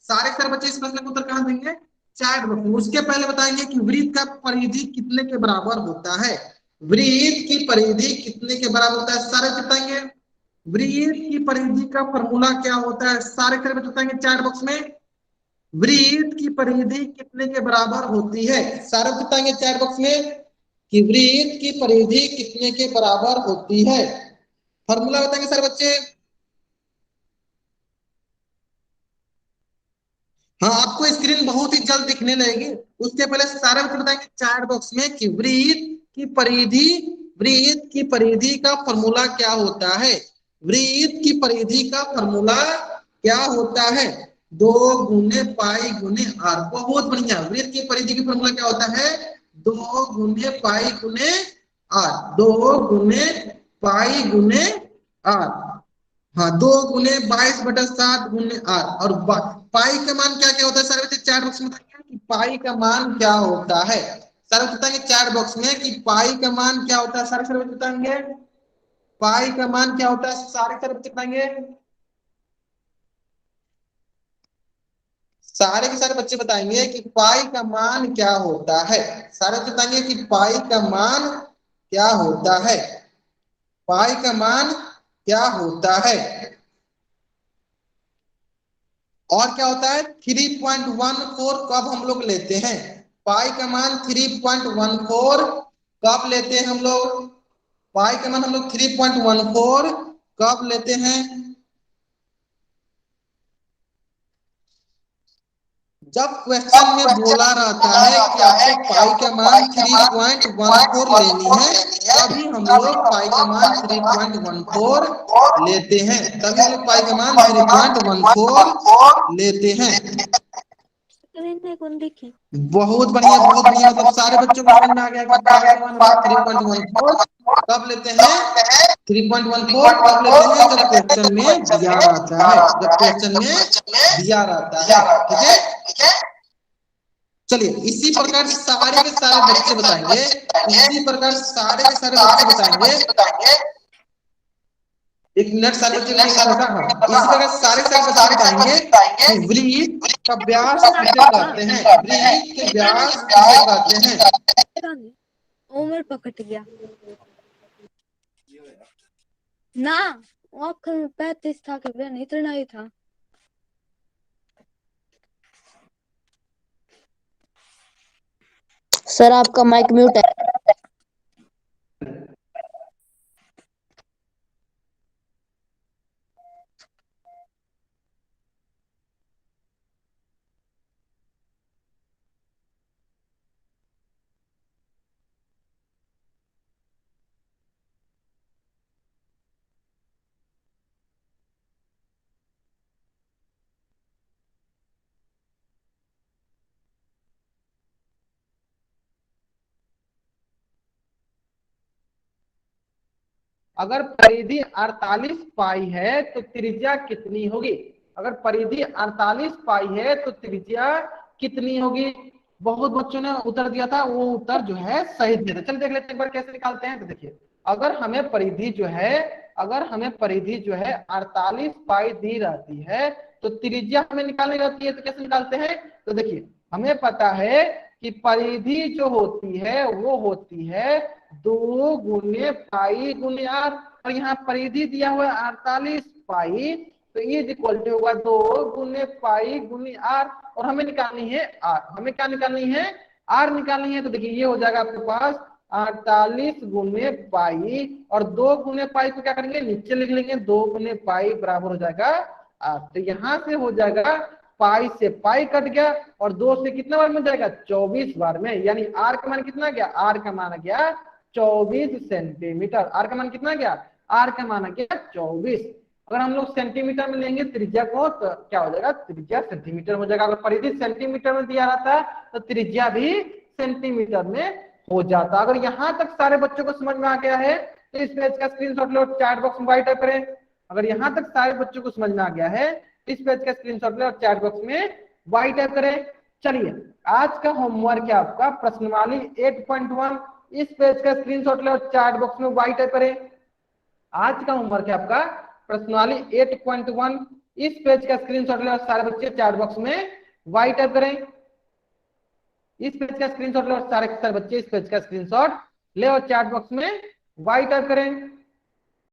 सारे सारे बच्चे इस प्रश्न का उत्तर कहां देंगे, चैट बॉक्स में। उसके पहले बताएंगे कि वृत्त का परिधि कितने के बराबर होता है। वृत्त की परिधि कितने के बराबर होता है, सारे बताएंगे। वृत्त की परिधि का फॉर्मूला क्या होता है, सारे खरे बताएंगे चैट बॉक्स में। वृत्त की परिधि कितने के बराबर होती है, सारे बताएंगे चैट बॉक्स में कि वृत्त की परिधि कितने के बराबर होती है। फॉर्मूला बताएंगे सारे बच्चे। हाँ, आपको स्क्रीन बहुत ही जल्द दिखने लगेगी। उसके पहले सारे बच्चे बताएंगे चैट बॉक्स में कि वृत्त की परिधि का फॉर्मूला क्या होता है। वृत्त की परिधि का फॉर्मूला क्या होता है, 2 गुने पाई गुने आर। बहुत बढ़िया, वृत्त की परिधि की फॉर्मूला क्या होता है, 2 गुने पाई गुने आर। 2 गुने पाई गुने आर। हाँ, 2 गुने 22/7 गुने आर। और पाई का मान क्या क्या होता है, सारे बच्चे चैट बॉक्स में बताइए कि पाई का मान क्या होता है। सारे बच्चे बताएंगे चैट बॉक्स में कि पाई का मान क्या होता है। सारे सारे बच्चे बताएंगे पाई का मान क्या होता है। सारे सारे बच्चे बताएंगे, सारे के सारे बच्चे बताएंगे कि पाई का मान क्या होता है। सारे बच्चे बताएंगे कि पाई का मान क्या होता है। पाई का मान क्या होता है? और क्या होता है 3.14 कब हम लोग लेते हैं? पाई का मान 3.14 कब लेते हैं हम लोग? पाई का मान हम लोग 3.14 कब लेते हैं? जब क्वेश्चन में बोला रहता है कि आपको पाई का मान 3.14 लेनी है, तभी हम लोग पाई का मान 3.14 लेते हैं, तभी हम लोग पाई का मान 3.14 लेते हैं। बहुत बढ़िया, बहुत बढ़िया। मतलब सारे बच्चों को समझ में आ गया कि पाई का मान हम लोग 3.14 कब लेते हैं? 3.14 कब लेते हैं? जब क्वेश्चन में दिया रहता है, जब क्वेश्चन में दिया रहता है। ठीक है, चलिए इसी प्रकार सारे के सारे बच्चे बताएंगे, इसी प्रकार सारे के सारे बच्चे बताएंगे। एक मिनट, सारे बच्चे रुकिएगा थोड़ा सा। हाँ, इसी प्रकार सारे के सारे बच्चे बताएंगे कि वृत्त का व्यास किसे कहते हैं? वृत्त के व्यास किसे कहते हैं? उम्र पकड़ गया ना, आँख में 35 था कि बहन इतना ही था। सर आपका माइक म्यूट है। अगर परिधि 48 पाई है तो त्रिज्या कितनी होगी? अगर परिधि 48 पाई है तो त्रिज्या कितनी होगी? बहुत बच्चों ने उत्तर दिया था, वो उत्तर जो है सही दिया था। चलिए देख लेते हैं एक बार कैसे निकालते हैं। तो देखिए, अगर हमें परिधि जो है 48 पाई दी रहती है तो त्रिज्या हमें निकालनी रहती है, तो कैसे निकालते हैं? तो देखिए, हमें पता है कि परिधि जो होती है वो होती है 2 गुने पाई गुने आर, और यहाँ परिधि दिया हुआ है 48 पाई, तो ये इक्वल टू होगा 2 गुने पाई गुने आर, और हमें निकालनी है आर। हमें क्या निकालनी है? आर निकालनी है। तो देखिए ये हो जाएगा आपके पास 48 गुने पाई, और 2 गुने पाई को क्या करेंगे? नीचे लिख लेंगे, 2 गुने पाई बराबर हो जाएगा आर। तो यहाँ से हो जाएगा पाई से पाई कट गया, और 2 से कितना बार मिल जाएगा? 24 बार में, यानी आर का मान कितना गया? आर का मान गया 24 सेंटीमीटर। आर का मान कितना गया? आर का मान गया 24। अगर हम लोग सेंटीमीटर में लेंगे त्रिज्या को तो क्या हो जाएगा? त्रिज्या सेंटीमीटर हो जाएगा। अगर परिधि सेंटीमीटर में दिया रहता है तो त्रिज्या भी सेंटीमीटर में हो जाता। अगर यहाँ तक सारे बच्चों को समझ में आ गया है तो इस पेज का स्क्रीनशॉट लो, चैट बॉक्स में टाइप करें। अगर यहाँ तक सारे बच्चों को समझ में आ गया है इस पेज का स्क्रीनशॉट ले और चैट बॉक्स में वाई टाइप करें। चलिए आज का होमवर्क है आपका प्रश्नवाली 8.1, इस पेज का स्क्रीनशॉट ले और चैट बॉक्स में वाई टाइप करें। आज का होमवर्क है आपका प्रश्नवाली 8.1, इस पेज का स्क्रीनशॉट ले और सारे बच्चे चैट बॉक्स में वाई टाइप करें। इस पेज का स्क्रीनशॉट ले और सारे बच्चे इस पेज का स्क्रीनशॉट ले और चैट बॉक्स में वाई टाइप करें।